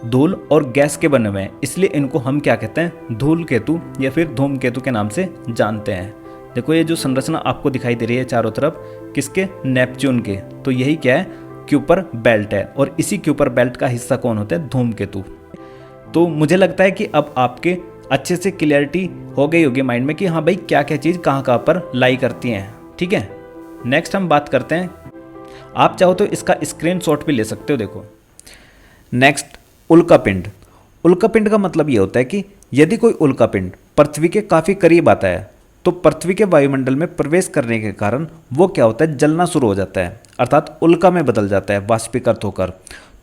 धूल और गैस के बने हुए हैं। इसलिए इनको हम क्या कहते हैं, धूल केतु या फिर धूमकेतु के नाम से जानते हैं। देखो ये जो संरचना आपको दिखाई दे रही है चारों तरफ, किसके, नेपच्यून के, तो यही क्या है, क्यूपर बेल्ट है। और इसी क्यूपर बेल्ट का हिस्सा कौन होता है, धूमकेतु। तो मुझे लगता है कि अब आपके अच्छे से क्लियरिटी हो गई होगी माइंड में कि हाँ भाई क्या क्या चीज़ कहाँ कहाँ पर लाई करती हैं। ठीक है, नेक्स्ट हम बात करते हैं, आप चाहो तो इसका स्क्रीनशॉट भी ले सकते हो। देखो नेक्स्ट, उल्कापिंड। उल्कापिंड का मतलब ये होता है कि यदि कोई उल्कापिंड पृथ्वी के काफ़ी करीब आता है तो पृथ्वी के वायुमंडल में प्रवेश करने के कारण वो क्या होता है, जलना शुरू हो जाता है अर्थात उल्का में बदल जाता है वाष्पीकृत होकर।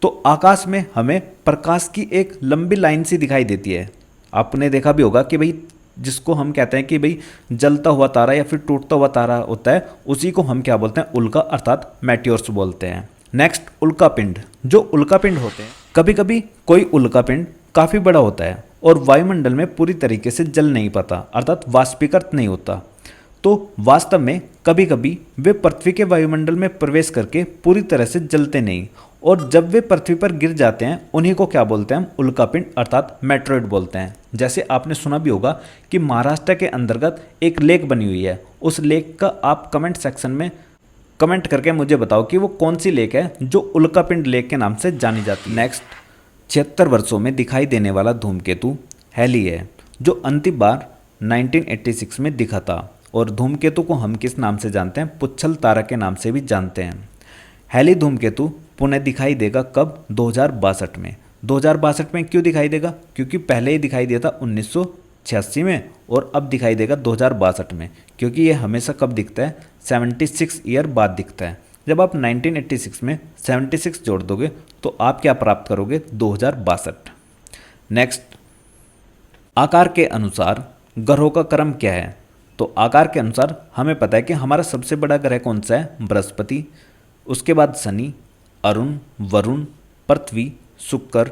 तो आकाश में हमें प्रकाश की एक लंबी लाइन सी दिखाई देती है। आपने देखा भी होगा कि भाई जिसको हम कहते हैं कि भाई जलता हुआ तारा या फिर टूटता हुआ तारा होता है, उसी को हम क्या बोलते हैं, उल्का अर्थात मेटियोर्स बोलते हैं। नेक्स्ट, उल्कापिंड। जो उल्कापिंड होते हैं, कभी कभी कोई उल्कापिंड काफ़ी बड़ा होता है और वायुमंडल में पूरी तरीके से जल नहीं पाता अर्थात वाष्पीकृत नहीं होता। तो वास्तव में कभी कभी वे पृथ्वी के वायुमंडल में प्रवेश करके पूरी तरह से जलते नहीं, और जब वे पृथ्वी पर गिर जाते हैं उन्हीं को क्या बोलते हैं, हम उल्कापिंड अर्थात मेटेरोइड बोलते हैं। जैसे आपने सुना भी होगा कि महाराष्ट्र के अंतर्गत एक लेक बनी हुई है, उस लेक का आप कमेंट सेक्शन में कमेंट करके मुझे बताओ कि वो कौन सी लेक है जो उल्कापिंड लेक के नाम से जानी जाती है। नेक्स्ट, 76 वर्षों में दिखाई देने वाला धूमकेतु हैली है, जो अंतिम बार 1986 में दिखा था। और धूमकेतु को हम किस नाम से जानते हैं, पुच्छल तारा के नाम से भी जानते हैं। हैली धूमकेतु पुनः दिखाई देगा कब, 2062 में। 2062 में क्यों दिखाई देगा, क्योंकि पहले ही दिखाई दिया था 1986 में, और अब दिखाई देगा 2062 में, क्योंकि ये हमेशा कब दिखता है, 76 ईयर बाद दिखता है। जब आप 1986 में 76 जोड़ दोगे तो आप क्या प्राप्त करोगे, 2062। नेक्स्ट, आकार के अनुसार ग्रहों का क्रम क्या है। तो आकार के अनुसार हमें पता है कि हमारा सबसे बड़ा ग्रह कौन सा है, बृहस्पति, उसके बाद शनि, अरुण, वरुण, पृथ्वी, शुक्र,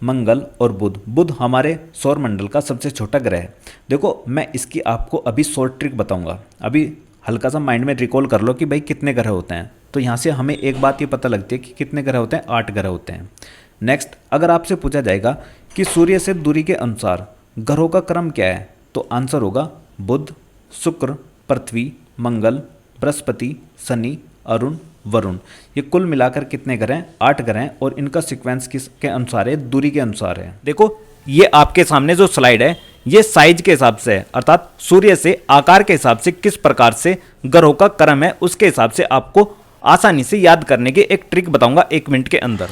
मंगल और बुध। बुध हमारे सौर मंडल का सबसे छोटा ग्रह है। देखो मैं इसकी आपको अभी शॉर्ट ट्रिक बताऊंगा, अभी हल्का सा माइंड में रिकॉल कर लो कि भाई कितने ग्रह होते हैं। तो यहाँ से हमें एक बात ये पता लगती है कि कितने ग्रह होते हैं, 8 ग्रह होते हैं। नेक्स्ट, अगर आपसे पूछा जाएगा कि सूर्य से दूरी के अनुसार ग्रहों का क्रम क्या है, तो आंसर होगा बुध, शुक्र, पृथ्वी, मंगल, बृहस्पति, शनि, अरुण, वरुण। ये कुल मिलाकर कितने ग्रह हैं, 8 ग्रह हैं, और इनका सीक्वेंस किसके अनुसार है, दूरी के अनुसार है। देखो ये आपके सामने जो स्लाइड है ये साइज के हिसाब से है, अर्थात सूर्य से आकार के हिसाब से किस प्रकार से ग्रहों का क्रम है उसके हिसाब से आपको आसानी से याद करने की एक ट्रिक बताऊंगा 1 मिनट के अंदर।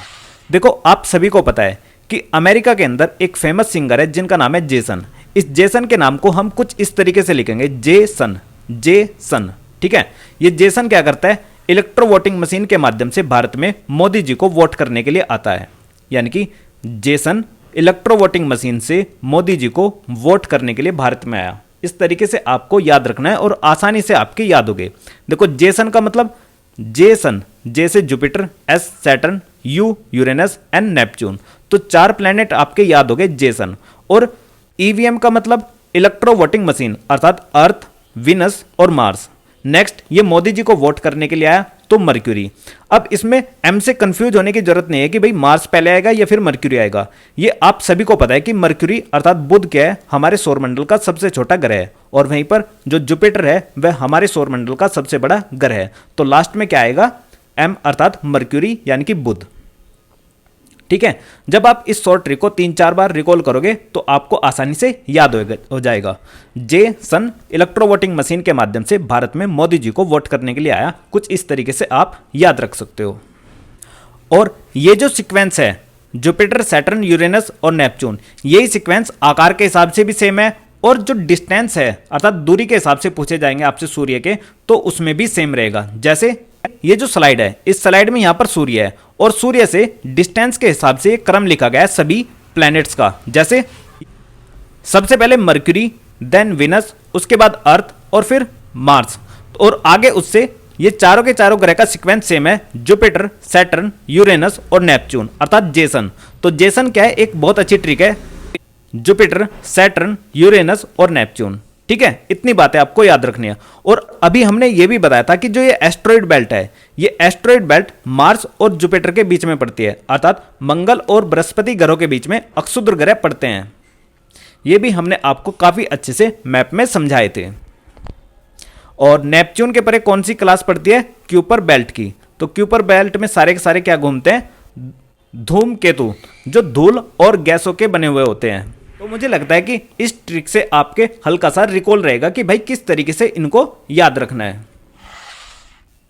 देखो आप सभी को पता है कि अमेरिका के अंदर एक फेमस सिंगर है जिनका नाम है जेसन। इस जेसन के नाम को हम कुछ इस तरीके से लिखेंगे, जेसन, जेसन। ठीक है, ये जेसन क्या करता है, इलेक्ट्रो वोटिंग मशीन के माध्यम से भारत में मोदी जी को वोट करने के लिए आता है। यानी कि जेसन इलेक्ट्रो वोटिंग मशीन से मोदी जी को वोट करने के लिए भारत में आया। इस तरीके से आपको याद रखना है और आसानी से आपकी याद हो गए। देखो जेसन का मतलब जेसन, जे से Jupiter, S Saturn, U Uranus, N Neptune. तो 4 प्लैनेट आपके याद हो गए जेसन। और ईवीएम का मतलब इलेक्ट्रो वोटिंग मशीन अर्थात अर्थ, विनस और मार्स। नेक्स्ट ये मोदी जी को वोट करने के लिए आया तो मर्क्यूरी। अब इसमें एम से कंफ्यूज होने की जरूरत नहीं है कि भाई मार्स पहले आएगा या फिर मर्क्यूरी आएगा। ये आप सभी को पता है कि मर्क्यूरी अर्थात बुध क्या है, हमारे सौरमंडल का सबसे छोटा ग्रह है, और वहीं पर जो जुपिटर है वह हमारे सौरमंडल का सबसे बड़ा ग्रह है। तो लास्ट में क्या आएगा, एम अर्थात मर्क्यूरी यानी कि बुध। ठीक है, जब आप इस शॉर्ट ट्रिक को 3-4 बार रिकॉल करोगे तो आपको आसानी से याद हो जाएगा। जे सन इलेक्ट्रो वोटिंग मशीन के माध्यम से भारत में मोदी जी को वोट करने के लिए आया, कुछ इस तरीके से आप याद रख सकते हो। और ये जो सीक्वेंस है जुपिटर, सैटर्न, यूरेनस और नेपच्यून, यही सीक्वेंस आकार के हिसाब से भी सेम है, और जो डिस्टेंस है अर्थात दूरी के हिसाब से पूछे जाएंगे आपसे सूर्य के, तो उसमें भी सेम रहेगा। जैसे ये जो स्लाइड है, इस स्लाइड में यहां पर सूर्य है और सूर्य से डिस्टेंस के हिसाब से क्रम लिखा गया है सभी प्लैनेट्स का। जैसे सबसे पहले मर्क्यूरी, देन विनस, उसके बाद अर्थ और फिर मार्स, और आगे उससे ये चारों के चारों ग्रह का सीक्वेंस सेम है, जुपिटर, सैटर्न, यूरेनस और नेपच्यून अर्थात जेसन। तो जेसन क्या है, एक बहुत अच्छी ट्रिक है, जुपिटर, सैटर्न, यूरेनस और नेपच्यून। ठीक है, इतनी बातें आपको याद रखनी है। और अभी हमने ये भी बताया था कि जो ये एस्ट्रॉइड बेल्ट है, ये एस्ट्रॉइड बेल्ट मार्स और जुपिटर के बीच में पड़ती है, अर्थात मंगल और बृहस्पति ग्रहों के बीच में अक्षुद्र ग्रह पड़ते हैं। ये भी हमने आपको काफी अच्छे से मैप में समझाए थे। और नेपच्यून के परे कौन सी क्लास पड़ती है, क्यूपर बेल्ट की। तो क्यूपर बेल्ट में सारे के सारे क्या घूमते हैं, धूमकेतु, जो धूल और गैसों के बने हुए होते हैं। तो मुझे लगता है कि इस ट्रिक से आपके हल्का सा रिकॉल रहेगा कि भाई किस तरीके से इनको याद रखना है।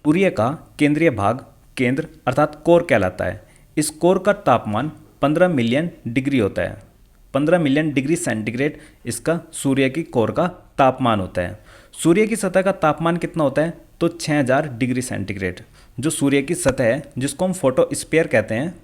सूर्य का केंद्रीय भाग केंद्र अर्थात कोर कहलाता है। इस कोर का तापमान 15 मिलियन डिग्री होता है। 15 मिलियन डिग्री सेंटीग्रेड इसका सूर्य की कोर का तापमान होता है। सूर्य की सतह का तापमान कितना होता है, तो 6000 डिग्री सेंटीग्रेड। जो सूर्य की सतह है जिसको हम फोटोस्फीयर कहते हैं,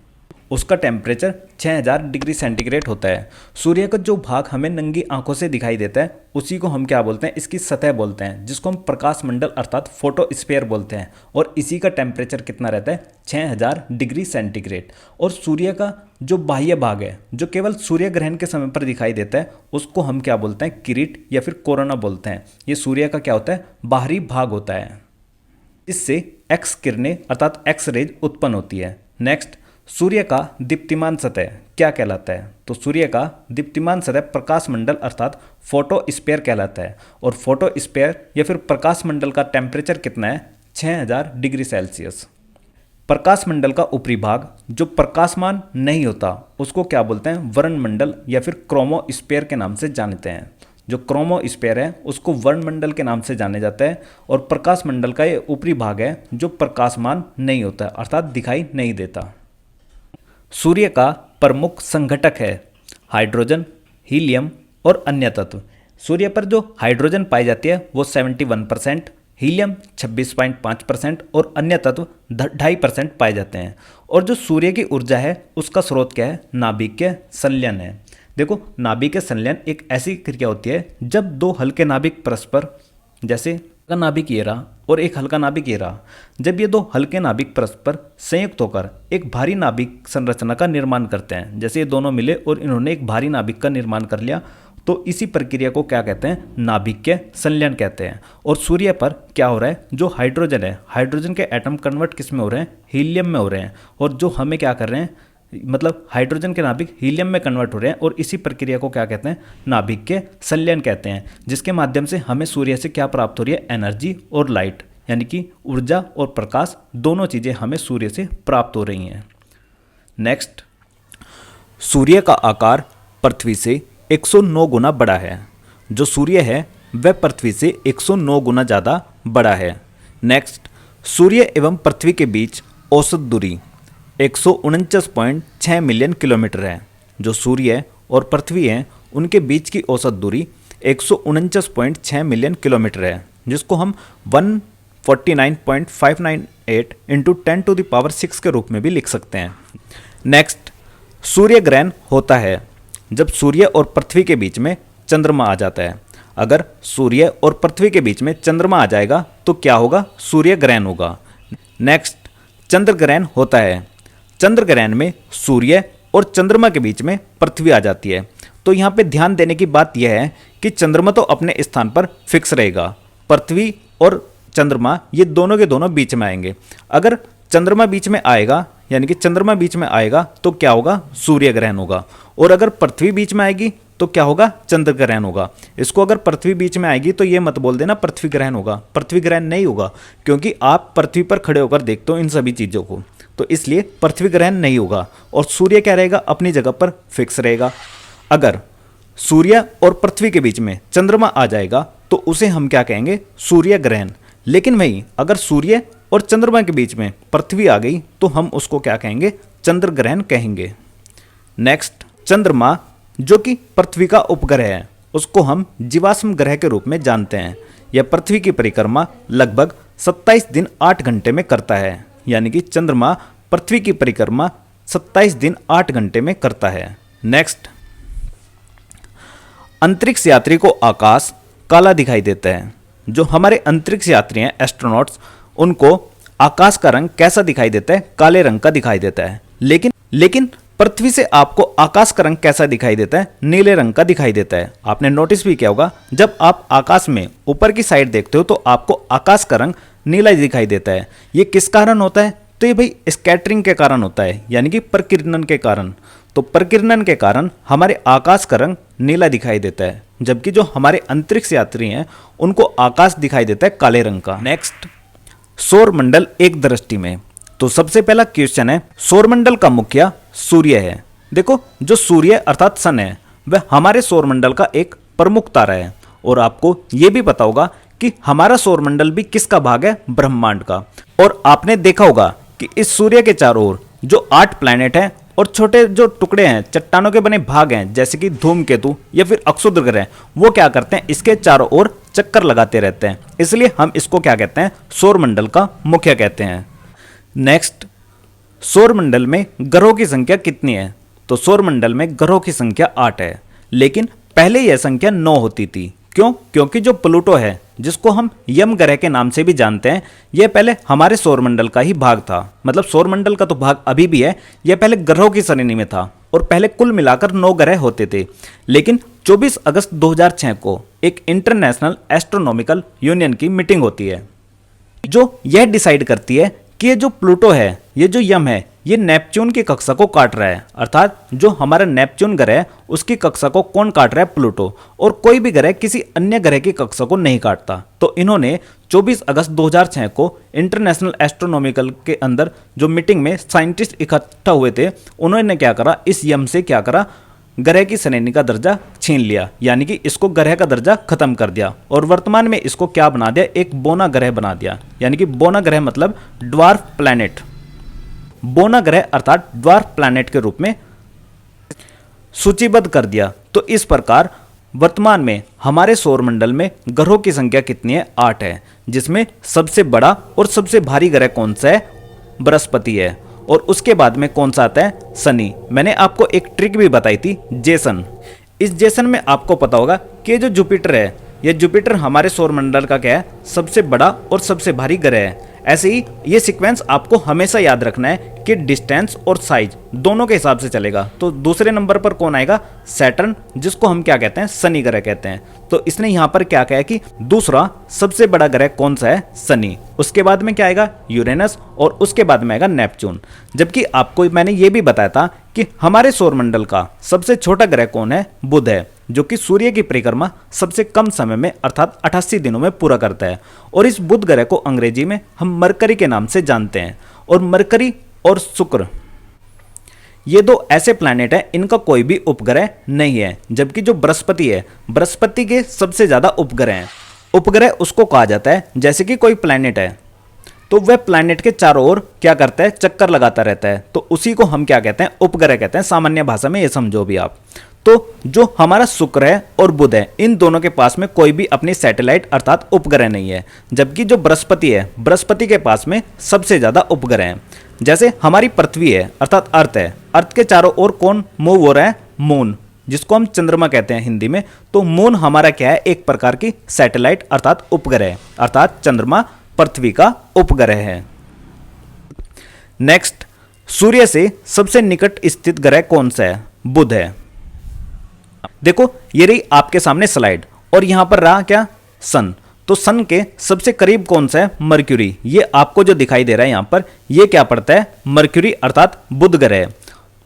उसका टेम्परेचर 6000 डिग्री सेंटीग्रेड होता है। सूर्य का जो भाग हमें नंगी आंखों से दिखाई देता है उसी को हम क्या बोलते हैं, इसकी सतह बोलते हैं, जिसको हम प्रकाश मंडल अर्थात फोटोस्फीयर बोलते हैं। और इसी का टेम्परेचर कितना रहता है, 6000 डिग्री सेंटीग्रेड। और सूर्य का जो बाह्य भाग है, जो केवल सूर्य ग्रहण के समय पर दिखाई देता है, उसको हम क्या बोलते हैं, किरीट या फिर कोरोना बोलते हैं। ये सूर्य का क्या होता है, बाहरी भाग होता है। इससे एक्स किरणें अर्थात एक्स रेज उत्पन्न होती है। नेक्स्ट, सूर्य का दीप्तिमान सतह क्या कहलाता है, तो सूर्य का दीप्तिमान सतह प्रकाश मंडल अर्थात फोटोस्फीयर कहलाता है। और फोटोस्फीयर या फिर प्रकाश मंडल का टेम्परेचर कितना है, 6000 डिग्री सेल्सियस। प्रकाश मंडल का ऊपरी भाग जो प्रकाशमान नहीं होता उसको क्या बोलते हैं, वर्णमंडल या फिर क्रोमोस्फीयर के नाम से जानते हैं। जो क्रोमोस्फीयर है उसको वर्णमंडल के नाम से जाने जाता है। और प्रकाश मंडल का ये ऊपरी भाग है जो प्रकाशमान नहीं होता अर्थात दिखाई नहीं देता। सूर्य का प्रमुख संघटक है हाइड्रोजन, हीलियम और अन्य तत्व। सूर्य पर जो हाइड्रोजन पाई जाती है वो 71%, हीलियम 26.5% और अन्य तत्व 2.5% पाए जाते हैं। और जो सूर्य की ऊर्जा है उसका स्रोत क्या है, नाभिकीय संलयन है। देखो, नाभिकीय संलयन एक ऐसी क्रिया होती है जब दो हल्के नाभिक परस्पर, जैसे हल्का नाभिक ये रहा और एक हल्का नाभिक ये रहा, जब ये दो हल्के नाभिक परस्पर संयुक्त होकर एक भारी नाभिक संरचना का निर्माण करते हैं, जैसे ये दोनों मिले और इन्होंने एक भारी नाभिक का निर्माण कर लिया, तो इसी प्रक्रिया को क्या कहते हैं, नाभिकीय संलयन कहते हैं। और सूर्य पर क्या हो रहा है, जो हाइड्रोजन है, हाइड्रोजन के एटम कन्वर्ट किस में हो रहे हैं, हीलियम में हो रहे हैं। और जो हमें क्या कर रहे हैं, मतलब हाइड्रोजन के नाभिक हीलियम में कन्वर्ट हो रहे हैं, और इसी प्रक्रिया को क्या कहते हैं, नाभिकीय संलयन कहते हैं। जिसके माध्यम से हमें सूर्य से क्या प्राप्त हो रही है, एनर्जी और लाइट, यानी कि ऊर्जा और प्रकाश, दोनों चीज़ें हमें सूर्य से प्राप्त हो रही हैं। नेक्स्ट, सूर्य का आकार पृथ्वी से 109 गुना बड़ा है। जो सूर्य है वह पृथ्वी से 109 गुना ज़्यादा बड़ा है। नेक्स्ट, सूर्य एवं पृथ्वी के बीच औसत दूरी 149.6 मिलियन किलोमीटर है। जो सूर्य और पृथ्वी हैं उनके बीच की औसत दूरी 149.6 मिलियन किलोमीटर है, जिसको हम 149.59 8 इंटू 10⁶ के रूप में भी लिख सकते हैं। नेक्स्ट, सूर्य ग्रहण होता है जब सूर्य और पृथ्वी के बीच में चंद्रमा आ जाता है। अगर सूर्य और पृथ्वी के बीच में चंद्रमा आ जाएगा तो क्या होगा? सूर्य ग्रहण होगा। नेक्स्ट, चंद्र ग्रहण होता है। चंद्र ग्रहण में सूर्य और चंद्रमा के बीच में पृथ्वी आ जाती है। तो यहाँ पे ध्यान देने की बात यह है कि चंद्रमा तो अपने स्थान पर फिक्स रहेगा, पृथ्वी और चंद्रमा ये दोनों के दोनों बीच में आएंगे। अगर चंद्रमा बीच में आएगा, यानी कि चंद्रमा बीच में आएगा तो क्या होगा? सूर्य ग्रहण होगा। और अगर पृथ्वी बीच में आएगी तो क्या होगा? चंद्र ग्रहण होगा। इसको अगर पृथ्वी बीच में आएगी तो ये मत बोल देना पृथ्वी ग्रहण होगा, पृथ्वी ग्रहण नहीं होगा, क्योंकि आप पृथ्वी पर खड़े होकर देखते हो इन सभी चीज़ों को, तो इसलिए पृथ्वी ग्रहण नहीं होगा। और सूर्य क्या रहेगा? अपनी जगह पर फिक्स रहेगा। अगर सूर्य और पृथ्वी के बीच में चंद्रमा आ जाएगा तो उसे हम क्या कहेंगे? सूर्य ग्रहण। लेकिन वहीं अगर सूर्य और चंद्रमा के बीच में पृथ्वी आ गई तो हम उसको क्या कहेंगे? चंद्र ग्रहण कहेंगे। नेक्स्ट, चंद्रमा जो कि पृथ्वी का उपग्रह है, उसको हम जीवाश्म ग्रह के रूप में जानते हैं। यह पृथ्वी की परिक्रमा लगभग 27 दिन 8 घंटे में करता है। यानी कि चंद्रमा पृथ्वी की परिक्रमा 27 दिन 8 घंटे में करता है। नेक्स्ट, अंतरिक्ष यात्री को आकाश काला दिखाई देता है। जो हमारे अंतरिक्ष यात्री हैं, एस्ट्रोनॉट्स, उनको आकाश का रंग कैसा दिखाई देता है? काले रंग का दिखाई देता है। लेकिन पृथ्वी से आपको आकाश का रंग कैसा दिखाई देता है? नीले रंग का दिखाई देता है। आपने नोटिस भी किया होगा, जब आप आकाश में ऊपर की साइड देखते हो तो आपको आकाश का रंग नीला दिखाई देता है। ये किस कारण होता है? तो ये भाई स्कैटरिंग के कारण होता है, यानी कि प्रकीर्णन के कारण। तो प्रकीर्णन के कारण हमारे आकाश का रंग नीला दिखाई देता है, जबकि जो हमारे अंतरिक्ष यात्री हैं उनको आकाश दिखाई देता है काले रंग का। नेक्स्ट, सौरमंडल एक दृष्टि में। तो सबसे पहला क्वेश्चन है, सौरमंडल का मुखिया सूर्य है। देखो, जो सूर्य अर्थात सन है वह हमारे सौरमंडल का एक प्रमुख तारा है। और आपको यह भी पता होगा कि हमारा सौरमंडल भी किसका भाग है? ब्रह्मांड का। और आपने देखा होगा कि इस सूर्य के चारों ओर जो 8 प्लैनेट हैं और छोटे जो टुकड़े हैं, चट्टानों के बने भाग हैं, जैसे कि धूमकेतु या फिर अक्षुद्र ग्रह, वो क्या करते हैं? इसके चारों ओर चक्कर लगाते रहते हैं। इसलिए हम इसको क्या कहते हैं? सौरमंडल का मुखिया कहते हैं। नेक्स्ट, सौरमंडल में ग्रहों की संख्या कितनी है? तो सौरमंडल में ग्रहों की संख्या 8 है, लेकिन पहले यह संख्या 9 होती थी। क्यों? क्योंकि जो प्लूटो है, जिसको हम यम ग्रह के नाम से भी जानते हैं, यह पहले हमारे सौरमंडल का ही भाग था। मतलब सौरमंडल का तो भाग अभी भी है, यह पहले ग्रहों की श्रेणी में था और पहले कुल मिलाकर 9 ग्रह होते थे। लेकिन 24 अगस्त 2006 को एक इंटरनेशनल एस्ट्रोनॉमिकल यूनियन की मीटिंग होती है, जो यह डिसाइड करती है कि ये जो प्लूटो है, ये जो यम है, ये नेपच्यून की कक्षा को काट रहा है। अर्थात जो हमारा नेपच्यून ग्रह है उसकी कक्षा को कौन काट रहा है? प्लूटो। और कोई भी ग्रह किसी अन्य ग्रह की कक्षा को नहीं काटता। तो इन्होंने 24 अगस्त 2006 को इंटरनेशनल एस्ट्रोनॉमिकल के अंदर जो मीटिंग में साइंटिस्ट इकट्ठा हुए थे, उन्होंने क्या करा? इस यम से क्या करा? ग्रह की श्रेणी का दर्जा छीन लिया, यानी कि इसको ग्रह का दर्जा खत्म कर दिया। और वर्तमान में इसको क्या बना दिया? एक बोना ग्रह बना दिया। यानी कि बोना ग्रह मतलब ड्वार्फ प्लैनेट। बोना ग्रह अर्थात ड्वार्फ प्लैनेट के रूप में सूचीबद्ध कर दिया। तो इस प्रकार वर्तमान में हमारे सौरमंडल में ग्रहों की संख्या कितनी है? 8 है, जिसमें सबसे बड़ा और सबसे भारी ग्रह कौन सा है? बृहस्पति है। और उसके बाद में कौन सा आता है? शनि। मैंने आपको एक ट्रिक भी बताई थी, जेसन। इस जेसन में आपको पता होगा कि जो जुपिटर है, यह जुपिटर हमारे सौरमंडल का क्या है? सबसे बड़ा और सबसे भारी ग्रह है। ऐसे ही ये सीक्वेंस आपको हमेशा याद रखना है कि डिस्टेंस और साइज दोनों के हिसाब से चलेगा। तो दूसरे नंबर पर कौन आएगा? सैटर्न, जिसको हम क्या कहते हैं? शनि ग्रह कहते हैं। तो इसने यहाँ पर क्या कहा कि दूसरा सबसे बड़ा ग्रह कौन सा है? शनि। उसके बाद में क्या आएगा? यूरेनस। और उसके बाद में आएगा नेपच्यून। जबकि आपको मैंने ये भी बताया था कि हमारे सौरमंडल का सबसे छोटा ग्रह कौन है? बुध है, जो कि सूर्य की परिक्रमा सबसे कम समय में अर्थात 88 दिनों में पूरा करता है। और इस बुध ग्रह को अंग्रेजी में हम मरकरी के नाम से जानते हैं। और मरकरी और शुक्र, ये 2 ऐसे प्लैनेट हैं, इनका कोई भी उपग्रह नहीं है। जबकि जो बृहस्पति है, बृहस्पति के सबसे ज्यादा उपग्रह हैं। उपग्रह उसको कहा जाता है जैसे कि कोई प्लैनेट है तो वह प्लैनेट के चारों ओर क्या करता है? चक्कर लगाता रहता है। तो उसी को हम क्या कहते हैं? उपग्रह कहते हैं। सामान्य भाषा में ये समझो भी आप। तो जो हमारा शुक्र है और बुध है, इन दोनों के पास में कोई भी अपनी सैटेलाइट अर्थात उपग्रह नहीं है, जबकि जो बृहस्पति है, बृहस्पति के पास में सबसे ज़्यादा उपग्रह हैं। जैसे हमारी पृथ्वी है अर्थात अर्थ है, अर्थ के चारों ओर कौन मूव हो रहा है? मून, जिसको हम चंद्रमा कहते हैं हिंदी में। तो मून हमारा क्या है? एक प्रकार की सैटेलाइट अर्थात उपग्रह है, अर्थात चंद्रमा पृथ्वी का उपग्रह है। नेक्स्ट, सूर्य से सबसे निकट स्थित ग्रह कौन सा है? बुध है। देखो ये रही आपके सामने स्लाइड, और यहां पर रहा क्या? सन। तो सन के सबसे करीब कौन सा है? मर्क्यूरी। ये आपको जो दिखाई दे रहा है यहां पर, ये क्या पड़ता है? मर्क्यूरी अर्थात बुध ग्रह।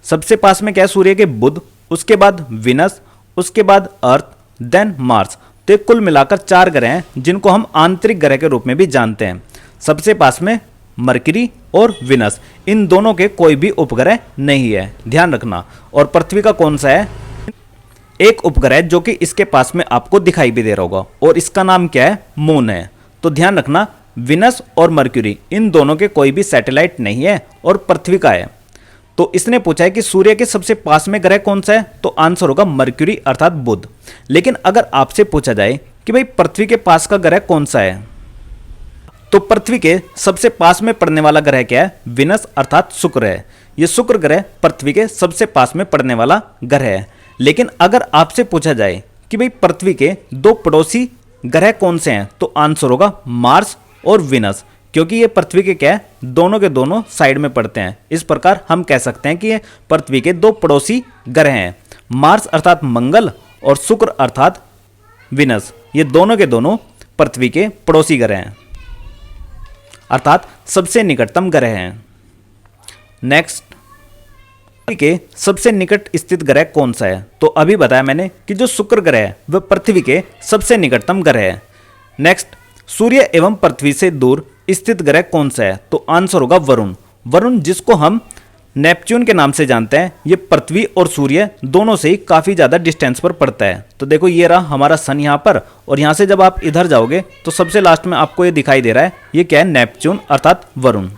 सबसे पास में क्या है सूर्य के? बुध, उसके बाद विनस, उसके बाद अर्थ, देन मार्स। तो कुल मिलाकर 4 ग्रह हैं जिनको हम आंतरिक ग्रह के रूप में भी जानते हैं। सबसे पास में मर्क्यूरी और विनस, इन दोनों के कोई भी उपग्रह नहीं है, ध्यान रखना। और पृथ्वी का कौन सा है? एक उपग्रह जो कि इसके पास में आपको दिखाई भी दे रहा होगा, और इसका नाम क्या है? मून है। तो ध्यान रखना, विनस और मर्क्यूरी इन दोनों के कोई भी सैटेलाइट नहीं है, और पृथ्वी का है। तो इसने पूछा है कि सूर्य के सबसे पास में ग्रह कौन सा है? तो आंसर होगा मर्क्यूरी अर्थात बुध। लेकिन अगर आपसे पूछा जाए कि भाई पृथ्वी के पास का ग्रह कौन सा है, तो पृथ्वी के सबसे पास में पड़ने वाला ग्रह क्या है? विनस अर्थात शुक्र है। यह शुक्र ग्रह पृथ्वी के सबसे पास में पड़ने वाला ग्रह है। लेकिन अगर आपसे पूछा जाए कि भाई पृथ्वी के 2 पड़ोसी ग्रह कौन से हैं, तो आंसर होगा मार्स और विनस, क्योंकि ये पृथ्वी के क्या है? दोनों के दोनों साइड में पड़ते हैं। इस प्रकार हम कह सकते हैं कि ये पृथ्वी के 2 पड़ोसी ग्रह हैं, मार्स अर्थात मंगल और शुक्र अर्थात विनस। ये दोनों के दोनों पृथ्वी के पड़ोसी ग्रह हैं, अर्थात सबसे निकटतम ग्रह हैं। नेक्स्ट, पृथ्वी के सबसे निकट स्थित ग्रह कौन सा है? तो अभी बताया मैंने कि जो शुक्र ग्रह है वह पृथ्वी के सबसे निकटतम ग्रह है। नेक्स्ट, सूर्य एवं पृथ्वी से दूर स्थित ग्रह कौन सा है? तो आंसर होगा वरुण। वरुण, जिसको हम नेपच्यून के नाम से जानते हैं, ये पृथ्वी और सूर्य दोनों से ही काफ़ी ज़्यादा डिस्टेंस पर पड़ता है। तो देखो ये रहा हमारा सन यहाँ पर, और यहाँ से जब आप इधर जाओगे तो सबसे लास्ट में आपको ये दिखाई दे रहा है, ये क्या है? नेपच्यून अर्थात वरुण।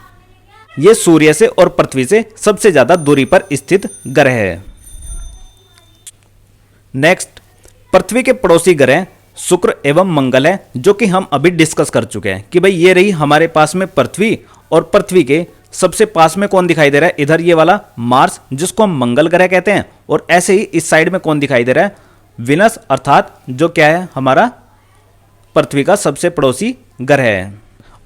ये सूर्य से और पृथ्वी से सबसे ज़्यादा दूरी पर स्थित ग्रह है। नेक्स्ट, पृथ्वी के पड़ोसी ग्रह शुक्र एवं मंगल है, जो कि हम अभी डिस्कस कर चुके हैं कि भाई ये रही हमारे पास में पृथ्वी, और पृथ्वी के सबसे पास में कौन दिखाई दे रहा है? इधर ये वाला मार्स, जिसको हम मंगल ग्रह कहते हैं, और ऐसे ही इस साइड में कौन दिखाई दे रहा है? विनस अर्थात जो क्या है? हमारा पृथ्वी का सबसे पड़ोसी ग्रह है।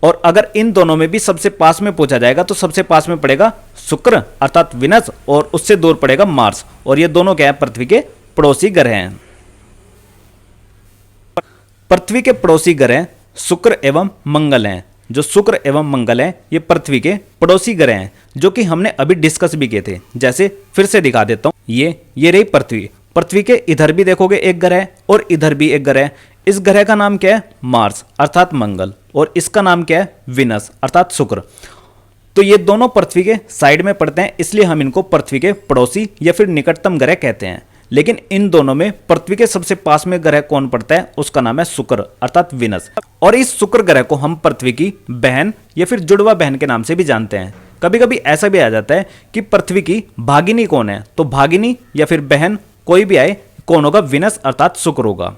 और अगर इन दोनों में भी सबसे पास में पूछा जाएगा तो सबसे पास में पड़ेगा शुक्र अर्थात विनस, और उससे दूर पड़ेगा मार्स, और ये दोनों क्या है? पृथ्वी के पड़ोसी ग्रह हैं। पृथ्वी के पड़ोसी ग्रह शुक्र एवं मंगल हैं। जो शुक्र एवं मंगल हैं ये पृथ्वी के पड़ोसी ग्रह हैं, जो कि हमने अभी डिस्कस भी किए थे। जैसे फिर से दिखा देता हूं, ये रही पृथ्वी। पृथ्वी के इधर भी देखोगे एक ग्रह और इधर भी एक ग्रह। इस ग्रह का नाम क्या है? मार्स अर्थात मंगल, और इसका नाम क्या है? विनस अर्थात शुक्र। तो ये दोनों पृथ्वी के साइड में पड़ते हैं, इसलिए हम इनको पृथ्वी के पड़ोसी या फिर निकटतम ग्रह कहते हैं। लेकिन इन दोनों में पृथ्वी के सबसे पास में ग्रह कौन पड़ता है? उसका नाम है शुक्र अर्थात विनस। और इस शुक्र ग्रह को हम पृथ्वी की बहन या फिर जुड़वा बहन के नाम से भी जानते हैं। कभी कभी ऐसा भी आ जाता है कि पृथ्वी की भागिनी कौन है, तो भागिनी या फिर बहन कोई भी आए, कौन होगा? विनस अर्थात शुक्र होगा।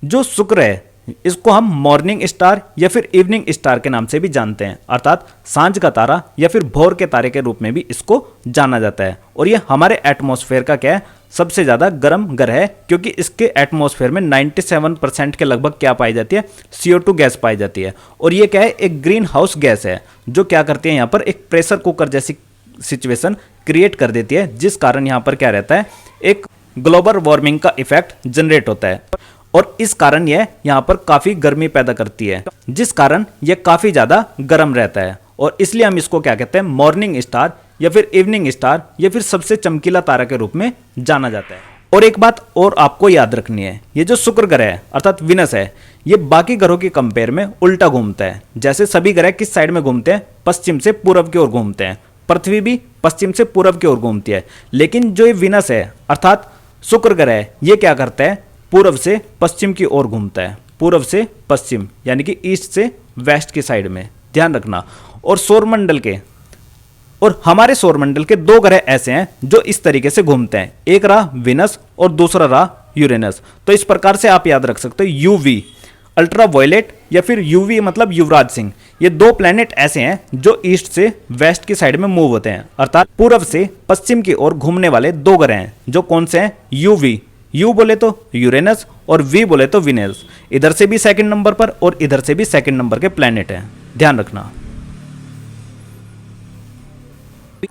जो शुक्र है इसको हम मॉर्निंग स्टार या फिर इवनिंग स्टार के नाम से भी जानते हैं, अर्थात सांझ का तारा या फिर भोर के तारे के रूप में भी इसको जाना जाता है। और ये हमारे एटमॉस्फेयर का क्या है? सबसे ज़्यादा गर्म ग्रह है, क्योंकि इसके एटमॉस्फेयर में 97% के लगभग क्या पाई जाती है? CO2 गैस पाई जाती है। और ये क्या है? एक ग्रीन हाउस गैस है, जो क्या करती है? यहाँ पर एक प्रेशर कुकर जैसी सिचुएशन क्रिएट कर देती है, जिस कारण यहाँ पर क्या रहता है? एक ग्लोबल वार्मिंग का इफेक्ट जनरेट होता है, और इस कारण यह यहाँ पर काफ़ी गर्मी पैदा करती है, जिस कारण यह काफ़ी ज़्यादा गर्म रहता है। और इसलिए हम इसको क्या कहते हैं? मॉर्निंग स्टार या फिर इवनिंग स्टार या फिर सबसे चमकीला तारा के रूप में जाना जाता है। और एक बात और आपको याद रखनी है, ये जो शुक्र ग्रह है अर्थात विनस है, ये बाकी ग्रहों के कंपेयर में उल्टा घूमता है। जैसे सभी ग्रह किस साइड में घूमते हैं? पश्चिम से पूर्व की ओर घूमते हैं। पृथ्वी भी पश्चिम से पूर्व की ओर घूमती है। लेकिन जो ये विनस है अर्थात शुक्र ग्रह, ये क्या करता है? पूर्व से पश्चिम की ओर घूमता है। पूर्व से पश्चिम यानी कि ईस्ट से वेस्ट की साइड में, ध्यान रखना। और सौरमंडल के और हमारे सौरमंडल के दो ग्रह ऐसे हैं जो इस तरीके से घूमते हैं, एक रहा विनस और दूसरा रहा यूरेनस। तो इस प्रकार से आप याद रख सकते हो यूवी अल्ट्रा वायलेट या फिर यूवी मतलब युवराज सिंह, ये दो प्लैनेट ऐसे हैं जो ईस्ट से वेस्ट की साइड में मूव होते हैं, अर्थात पूर्व से पश्चिम की ओर घूमने वाले दो ग्रह हैं जो कौन से हैं, यूवी, यू बोले तो यूरेनस और वी बोले तो विनस। इधर से भी सेकंड नंबर पर और इधर से भी सेकंड नंबर के प्लैनेट हैं, ध्यान रखना।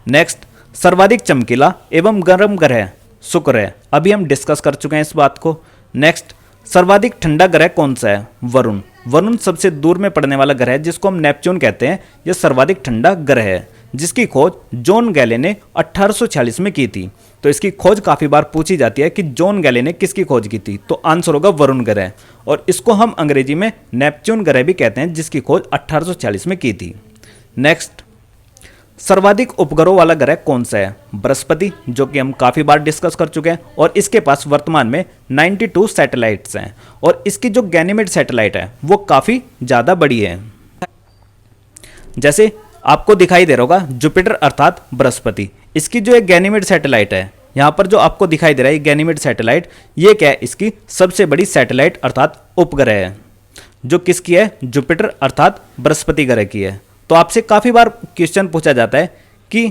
नेक्स्ट, सर्वाधिक चमकीला एवं गर्म ग्रह शुक्र है, अभी हम डिस्कस कर चुके हैं इस बात को। नेक्स्ट, सर्वाधिक ठंडा ग्रह कौन सा है, वरुण। वरुण सबसे दूर में पड़ने वाला ग्रह है जिसको हम नेपच्यून कहते हैं, यह सर्वाधिक ठंडा ग्रह है जिसकी खोज जॉन गैले ने 1846 में की थी। तो इसकी खोज काफी बार पूछी जाती है कि जॉन गैले ने किसकी खोज की थी, तो आंसर होगा वरुण ग्रह, और इसको हम अंग्रेजी में नेपच्यून ग्रह भी कहते हैं जिसकी खोज 1846 में की थी। नेक्स्ट, सर्वाधिक उपग्रहों वाला ग्रह कौन सा है, बृहस्पति, जो कि हम काफी बार डिस्कस कर चुके हैं, और इसके पास वर्तमान में 92 सैटेलाइट्स हैं, और इसकी जो गैनीमेड सैटेलाइट है वो काफी ज्यादा बड़ी है। जैसे आपको दिखाई दे रहा होगा जुपिटर अर्थात बृहस्पति, इसकी जो एक गैनीमेड सैटेलाइट है, यहाँ पर जो आपको दिखाई दे रहा है गैनीमेड सैटेलाइट, ये क्या है, इसकी सबसे बड़ी सैटेलाइट अर्थात उपग्रह है, जो किसकी है, जुपिटर अर्थात बृहस्पति ग्रह की है। तो आपसे काफी बार क्वेश्चन पूछा जाता है कि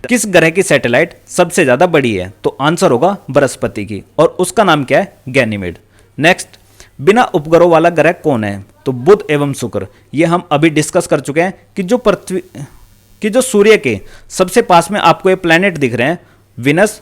किस ग्रह की सैटेलाइट सबसे ज्यादा बड़ी है, तो आंसर होगा बृहस्पति की, और उसका नाम क्या है, गैनीमेड। नेक्स्ट, बिना उपग्रहों वाला ग्रह कौन है, तो बुध एवं शुक्र, ये हम अभी डिस्कस कर चुके हैं कि जो सूर्य के सबसे पास में आपको ये प्लैनेट दिख रहे हैं विनस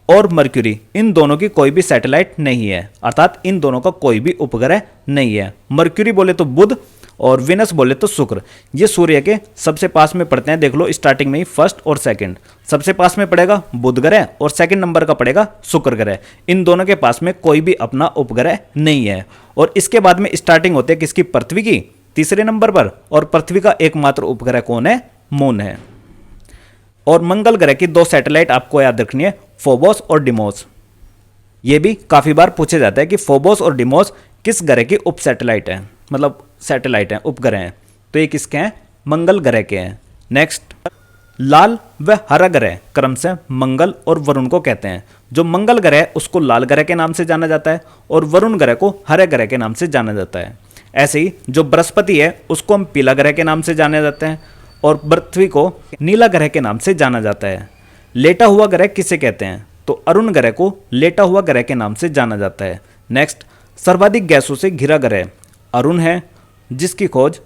और मर्क्यूरी, इन दोनों की कोई भी सैटेलाइट नहीं है, अर्थात इन दोनों का कोई भी उपग्रह नहीं है। मर्क्यूरी बोले तो बुध और विनस बोले तो शुक्र, ये सूर्य के सबसे पास में पड़ते हैं। देख लो स्टार्टिंग में ही फर्स्ट और सेकंड, सबसे पास में पड़ेगा बुध ग्रह और सेकंड नंबर का पड़ेगा शुक्र ग्रह, इन दोनों के पास में कोई भी अपना उपग्रह नहीं है। और इसके बाद में स्टार्टिंग होती है किसकी, पृथ्वी की, तीसरे नंबर पर, और पृथ्वी का एकमात्र उपग्रह कौन है, मून है। और मंगल ग्रह की दो सैटेलाइट आपको याद रखनी है, फोबोस और डिमोस। ये भी काफी बार पूछे जाता है कि फोबोस और डिमोस किस ग्रह की उप सैटेलाइट है, मतलब सैटेलाइट हैं, उपग्रह हैं, तो ये किसके हैं, मंगल ग्रह के हैं। नेक्स्ट, लाल व हरा ग्रह क्रमशः मंगल और वरुण को कहते हैं। जो मंगल ग्रह है उसको लाल ग्रह के नाम से जाना जाता है और वरुण ग्रह को हरे ग्रह के नाम से जाना जाता है। ऐसे ही जो बृहस्पति है उसको हम पीला ग्रह के नाम से जाने जाते हैं और पृथ्वी को नीला ग्रह के नाम से जाना जाता है। लेटा हुआ ग्रह किसे कहते हैं, तो अरुण ग्रह को लेटा हुआ ग्रह के नाम से जाना जाता है। नेक्स्ट, सर्वाधिक गैसों से घिरा ग्रह अरुण है, जिसकी खोज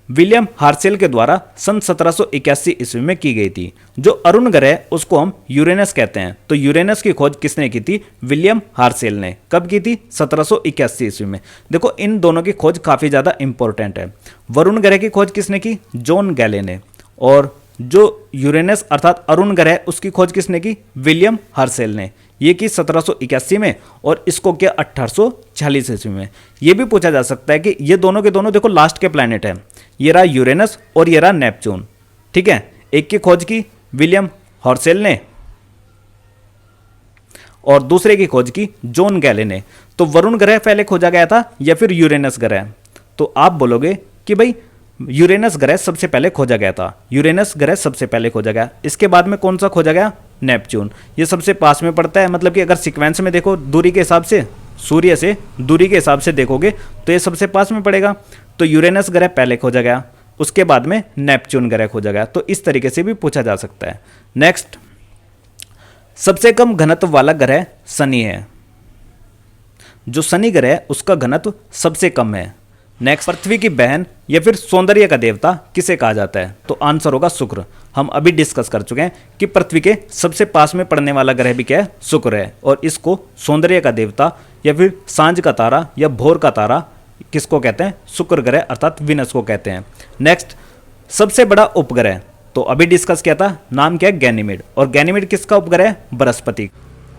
विलियम हार्सेल के द्वारा सन 1781 ईस्वी में की गई थी। जो अरुण ग्रह उसको हम यूरेनस कहते हैं, तो यूरेनस की खोज किसने की थी, विलियम हार्सेल ने। कब की थी, 1781 ईस्वी में। देखो इन दोनों की खोज काफी ज्यादा इंपॉर्टेंट है। वरुण ग्रह की खोज किसने की, जॉन गैले ने, और जो यूरेनस अर्थात अरुण ग्रह उसकी खोज किसने की, विलियम हार्सेल ने। ये की 1781 में और इसको किया 1846 ईस्वी में। ये भी पूछा जा सकता है कि ये दोनों के दोनों देखो लास्ट के प्लैनेट हैं, ये रहा यूरेनस और ये रहा नेपच्यून, ठीक है। एक की खोज की विलियम हार्सेल ने और दूसरे की खोज की जॉन गैले ने। तो वरुण ग्रह पहले खोजा गया था या फिर यूरेनस ग्रह, तो आप बोलोगे कि भाई यूरेनस ग्रह सबसे पहले खोजा गया था, यूरेनस ग्रह सबसे पहले खोजा गया। इसके बाद में कौन सा खोजा गया, नेपच्यून। ये सबसे पास में पड़ता है, मतलब कि अगर सीक्वेंस में देखो दूरी के हिसाब से, सूर्य से दूरी के हिसाब से देखोगे तो ये सबसे पास में पड़ेगा। तो यूरेनस ग्रह पहले खोजा गया, उसके बाद में नेपच्यून ग्रह खोजा गया। तो इस तरीके से भी पूछा जा सकता है। नेक्स्ट, सबसे कम घनत्व वाला ग्रह शनि है। जो शनि ग्रह है उसका घनत्व सबसे कम है। नेक्स्ट, पृथ्वी की बहन या फिर सौंदर्य का देवता किसे कहा जाता है, तो आंसर होगा शुक्र। हम अभी डिस्कस कर चुके हैं कि पृथ्वी के सबसे पास में पड़ने वाला ग्रह भी क्या है, शुक्र है, और इसको सौंदर्य का देवता या फिर सांझ का तारा या भोर का तारा किसको कहते हैं, शुक्र ग्रह अर्थात विनस को कहते हैं। नेक्स्ट, सबसे बड़ा उपग्रह, तो अभी डिस्कस किया था, नाम क्या है, गैनीमेड, और गैनीमेड किसका उपग्रह है, बृहस्पति।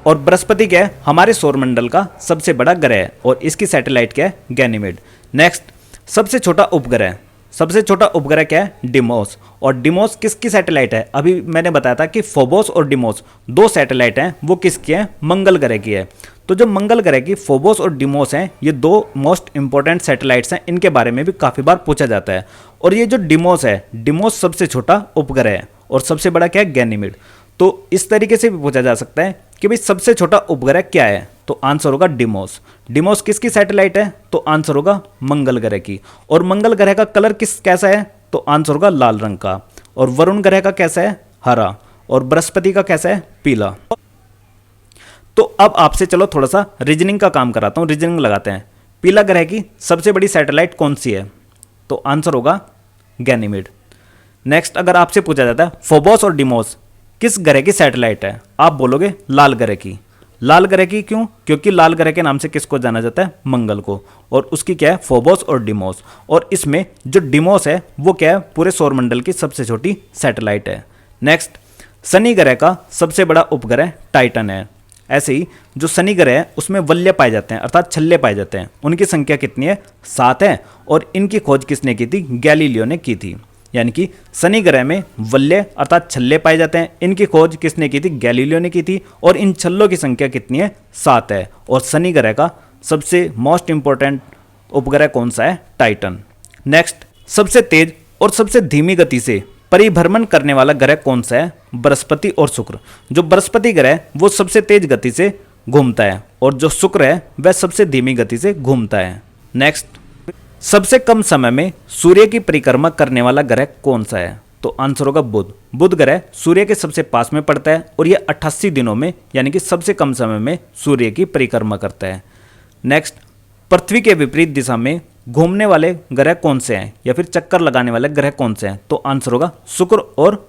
और बृहस्पति क्या है, हमारे सौरमंडल का सबसे बड़ा ग्रह है और इसकी सैटेलाइट क्या है, गैनीमेड। नेक्स्ट, सबसे छोटा उपग्रह, सबसे छोटा उपग्रह क्या है, डिमोस। और डिमोस किसकी सैटेलाइट है, अभी मैंने बताया था कि फोबोस और डिमोस दो सैटेलाइट हैं, वो किसकी है, मंगल ग्रह की है। तो जो मंगल ग्रह की फोबोस और डिमोस हैं, ये दो मोस्ट इंपॉर्टेंट सैटेलाइट्स हैं, इनके बारे में भी काफ़ी बार पूछा जाता है। और ये जो डिमोस है, डिमोस सबसे छोटा उपग्रह है और सबसे बड़ा क्या है, गैनीमेड। तो इस तरीके से भी पूछा जा सकता है कि भाई सबसे छोटा उपग्रह क्या है, तो आंसर होगा डिमोस। डिमोस किसकी सैटेलाइट है, तो आंसर होगा मंगल ग्रह की। और मंगल ग्रह का कलर कैसा है, तो आंसर होगा लाल रंग का। और वरुण ग्रह का कैसा है, हरा। और बृहस्पति का कैसा है, पीला। तो अब आपसे चलो थोड़ा सा रीजनिंग का काम कराता हूं, रीजनिंग लगाते हैं। पीला ग्रह की सबसे बड़ी सैटेलाइट कौन सी है, तो आंसर होगा गैनीमेड। नेक्स्ट अगर आपसे पूछा जाता है फोबोस और डिमोस किस ग्रह की सैटेलाइट है, आप बोलोगे लाल ग्रह की। लाल ग्रह की क्यों, क्योंकि लाल ग्रह के नाम से किसको जाना जाता है, मंगल को। और उसकी क्या है, फोबोस और डिमोस। और इसमें जो डिमोस है वो क्या है, पूरे सौरमंडल की सबसे छोटी सैटेलाइट है। नेक्स्ट शनि ग्रह का सबसे बड़ा उपग्रह टाइटन है। ऐसे ही जो शनि ग्रह है उसमें वल्य पाए जाते हैं, अर्थात छल्ले पाए जाते हैं। उनकी संख्या कितनी है, 7 है। और इनकी खोज किसने की थी, गैलीलियो ने की थी। यानी कि शनि ग्रह में वल्य अर्थात छल्ले पाए जाते हैं, इनकी खोज किसने की थी, गैलीलियो ने की थी। और इन छल्लों की संख्या कितनी है, 7 है। और शनि ग्रह का सबसे मोस्ट इंपॉर्टेंट उपग्रह कौन सा है, टाइटन। नेक्स्ट सबसे तेज और सबसे धीमी गति से परिभ्रमण करने वाला ग्रह कौन सा है, बृहस्पति और शुक्र। जो बृहस्पति ग्रह है वो सबसे तेज गति से घूमता है और जो शुक्र है वह सबसे धीमी गति से घूमता है। नेक्स्ट सबसे कम समय में सूर्य की परिक्रमा करने वाला ग्रह कौन सा है, तो आंसर होगा बुध। बुध ग्रह सूर्य के सबसे पास में पड़ता है और यह 88 दिनों में यानी कि सबसे कम समय में सूर्य की परिक्रमा करता है। नेक्स्ट पृथ्वी के विपरीत दिशा में घूमने वाले ग्रह कौन से हैं या फिर चक्कर लगाने वाले ग्रह कौन से हैं, तो आंसर होगा शुक्र और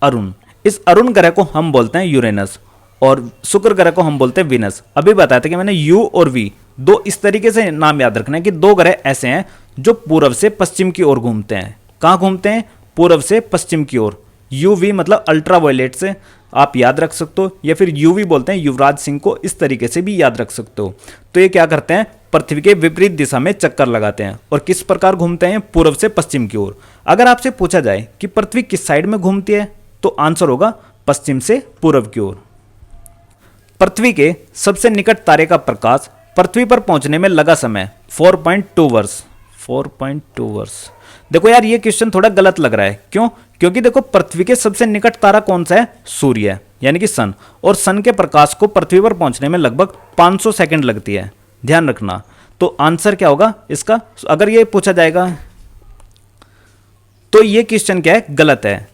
अरुण। इस अरुण ग्रह को हम बोलते हैं यूरेनस और शुक्र ग्रह को हम बोलते हैं विनस। अभी बताया था कि मैंने यू और वी दो इस तरीके से नाम याद रखना है कि दो ग्रह ऐसे हैं जो पूर्व से पश्चिम की ओर घूमते हैं। कहाँ घूमते हैं, पूर्व से पश्चिम की ओर। यूवी मतलब अल्ट्रावायलेट से आप याद रख सकते हो, या फिर यूवी बोलते हैं युवराज सिंह को, इस तरीके से भी याद रख सकते हो। तो ये क्या करते हैं, पृथ्वी के विपरीत दिशा में चक्कर लगाते हैं और किस प्रकार घूमते हैं, पूर्व से पश्चिम की ओर। अगर आपसे पूछा जाए कि पृथ्वी किस साइड में घूमती है, तो आंसर होगा पश्चिम से पूर्व की ओर। पृथ्वी के सबसे निकट तारे का प्रकाश पृथ्वी पर पहुंचने में लगा समय 4.2 वर्ष। 4.2 वर्ष। देखो यार ये क्वेश्चन थोड़ा गलत लग रहा है, क्यों? क्योंकि देखो पृथ्वी के सबसे निकट तारा कौन सा है, सूर्य है, यानी कि सन। और सन के प्रकाश को पृथ्वी पर पहुंचने में लगभग 500 सेकंड लगती है, ध्यान रखना। तो आंसर क्या होगा इसका, अगर ये पूछा जाएगा तो ये क्वेश्चन क्या है, गलत है।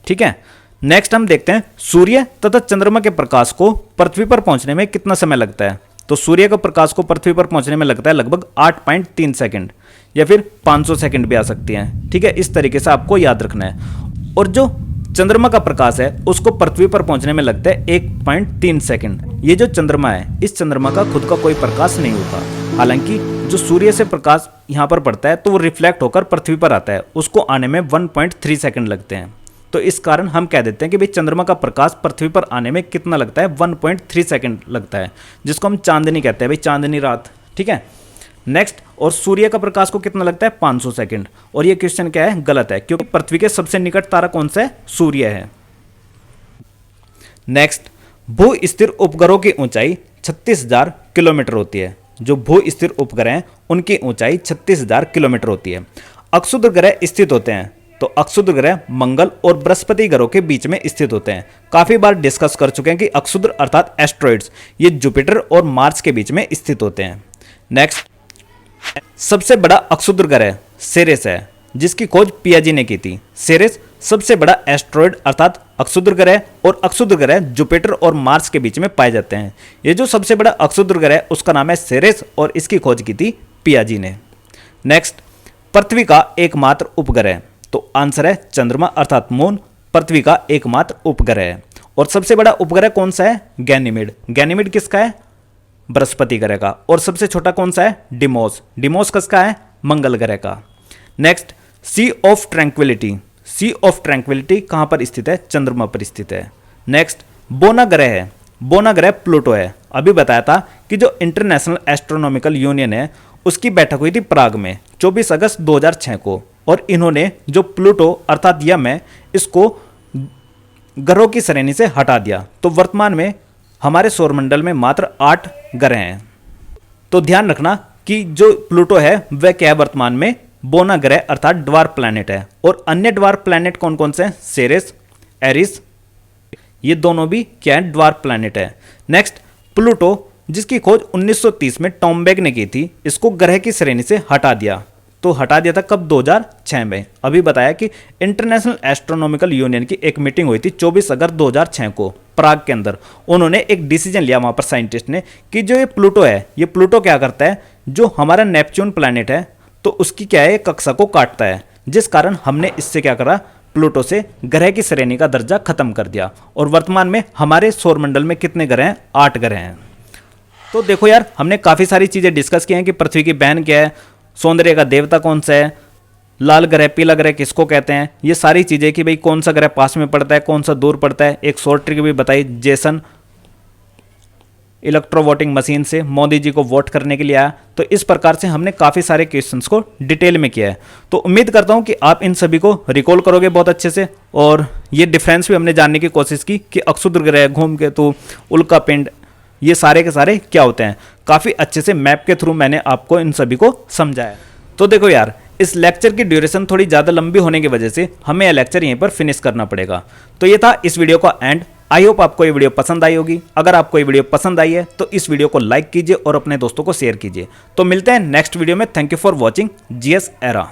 ठीक है, नेक्स्ट हम देखते हैं सूर्य तथा चंद्रमा के प्रकाश को पृथ्वी पर पहुंचने में कितना समय लगता है। तो सूर्य के प्रकाश को पृथ्वी पर पहुंचने में लगता है लगभग 8.3 सेकंड या फिर 500 सेकंड भी आ सकती हैं। ठीक है, इस तरीके से आपको याद रखना है। और जो चंद्रमा का प्रकाश है उसको पृथ्वी पर पहुंचने में लगता है 1.3 सेकंड। ये जो चंद्रमा है, इस चंद्रमा का खुद का कोई प्रकाश नहीं होता। हालांकि जो सूर्य से प्रकाश यहाँ पर पड़ता है तो वो रिफ्लेक्ट होकर पृथ्वी पर आता है, उसको आने में 1.3 सेकंड लगते हैं। तो इस कारण हम कह देते हैं कि भाई चंद्रमा का प्रकाश पृथ्वी पर आने में कितना लगता है, 1.3 सेकंड लगता है, जिसको हम चांदनी कहते हैं, भाई चांदनी रात। ठीक है, नेक्स्ट और सूर्य का प्रकाश को कितना लगता है, 500 सेकंड। और ये क्वेश्चन क्या है, गलत है, क्योंकि पृथ्वी के सबसे निकट तारा कौन सा है, सूर्य है। नेक्स्ट भू स्थिर उपग्रहों की ऊंचाई 36,000 किलोमीटर होती है। जो भू स्थिर उपग्रह हैं उनकी ऊंचाई 36,000 किलोमीटर होती है। अक्षुद्र ग्रह स्थित होते हैं, तो अक्षुद्र ग्रह मंगल और बृहस्पति ग्रहों के बीच में स्थित होते हैं। काफी बार डिस्कस कर चुके हैं कि अक्षुद्र अर्थात एस्ट्रॉइड्स ये जुपिटर और मार्स के बीच में स्थित होते हैं। नेक्स्ट सबसे बड़ा अक्षुद्र ग्रह सेरेस है, जिसकी खोज पियाजी ने की थी। सेरेस सबसे बड़ा एस्ट्रॉइड अर्थात अक्षुद्र ग्रह, और अक्षुद्र ग्रह जुपिटर और मार्स के बीच में पाए जाते हैं। ये जो सबसे बड़ा अक्षुद्र ग्रह उसका नाम है सेरेस और इसकी खोज की थी पियाजी ने। नेक्स्ट पृथ्वी का एकमात्र उपग्रह, तो आंसर है चंद्रमा अर्थात मून पृथ्वी का एकमात्र उपग्रह है। और सबसे बड़ा उपग्रह कौन सा है, गैनीमेड। गैनीमेड किसका है, बृहस्पति ग्रह का। और सबसे छोटा कौन सा है, डिमोस। डिमोस किसका है, मंगल ग्रह का। Next sea of tranquillity. Sea of tranquillity कहां पर स्थित है, चंद्रमा पर स्थित है। नेक्स्ट बोना ग्रह है। बोना ग्रह प्लूटो है। अभी बताया था कि जो इंटरनेशनल एस्ट्रोनॉमिकल यूनियन है उसकी बैठक हुई थी प्राग में 24 अगस्त 2006 को, और इन्होंने जो प्लूटो अर्थात यम है इसको ग्रहों की श्रेणी से हटा दिया। तो वर्तमान में हमारे सौरमंडल में मात्र 8 ग्रह हैं। तो ध्यान रखना कि जो प्लूटो है वह क्या है, वर्तमान में बोना ग्रह अर्थात ड्वार्फ प्लैनेट है। और अन्य ड्वार्फ प्लैनेट कौन कौन से हैं? सेरेस, एरिस, ये दोनों भी क्या है? ड्वार्फ प्लैनेट है। नेक्स्ट प्लूटो, जिसकी खोज 1930 में टॉम्बैग ने की थी, इसको ग्रह की श्रेणी से हटा दिया। तो हटा दिया था कब? 2006 में। अभी बताया कि इंटरनेशनल एस्ट्रोनॉमिकल यूनियन की एक मीटिंग हुई थी 24 अगस्त 2006 को प्राग के अंदर। उन्होंने एक डिसीजन लिया वहां पर साइंटिस्ट ने कि जो ये प्लूटो है, ये प्लूटो क्या करता है, जो हमारा नेपच्यून प्लैनेट है तो उसकी क्या है, कक्षा को काटता है, जिस कारण हमने इससे क्या करा, प्लूटो से ग्रह की श्रेणी का दर्जा खत्म कर दिया। और वर्तमान में हमारे सौरमंडल में कितने ग्रह हैं? 8 ग्रह हैं। तो देखो यार, हमने काफ़ी सारी चीज़ें डिस्कस की हैं कि पृथ्वी की बहन क्या है, सौंदर्य का देवता कौन सा है, लाल ग्रह पीला ग्रह किसको कहते हैं, ये सारी चीज़ें कि भाई कौन सा ग्रह पास में पड़ता है, कौन सा दूर पड़ता है। एक शॉर्ट ट्रिक भी बताई, जेसन इलेक्ट्रो वोटिंग मशीन से मोदी जी को वोट करने के लिए आया। तो इस प्रकार से हमने काफ़ी सारे क्वेश्चंस को डिटेल में किया है। तो उम्मीद करता हूं कि आप इन सभी को रिकॉल करोगे बहुत अच्छे से। और ये डिफरेंस भी हमने जानने की कोशिश की कि अक्षुद्र ग्रह, धूमकेतु, उल्का पिंड, ये सारे के सारे क्या होते हैं। काफ़ी अच्छे से मैप के थ्रू मैंने आपको इन सभी को समझाया। तो देखो यार, इस लेक्चर की ड्यूरेशन थोड़ी ज़्यादा लंबी होने की वजह से हमें यह लेक्चर यहीं पर फिनिश करना पड़ेगा। तो ये था इस वीडियो का एंड। आई होप आपको ये वीडियो पसंद आई होगी। अगर आपको ये वीडियो पसंद आई है तो इस वीडियो को लाइक कीजिए और अपने दोस्तों को शेयर कीजिए। तो मिलते हैं नेक्स्ट वीडियो में। Thank you for watching GS era.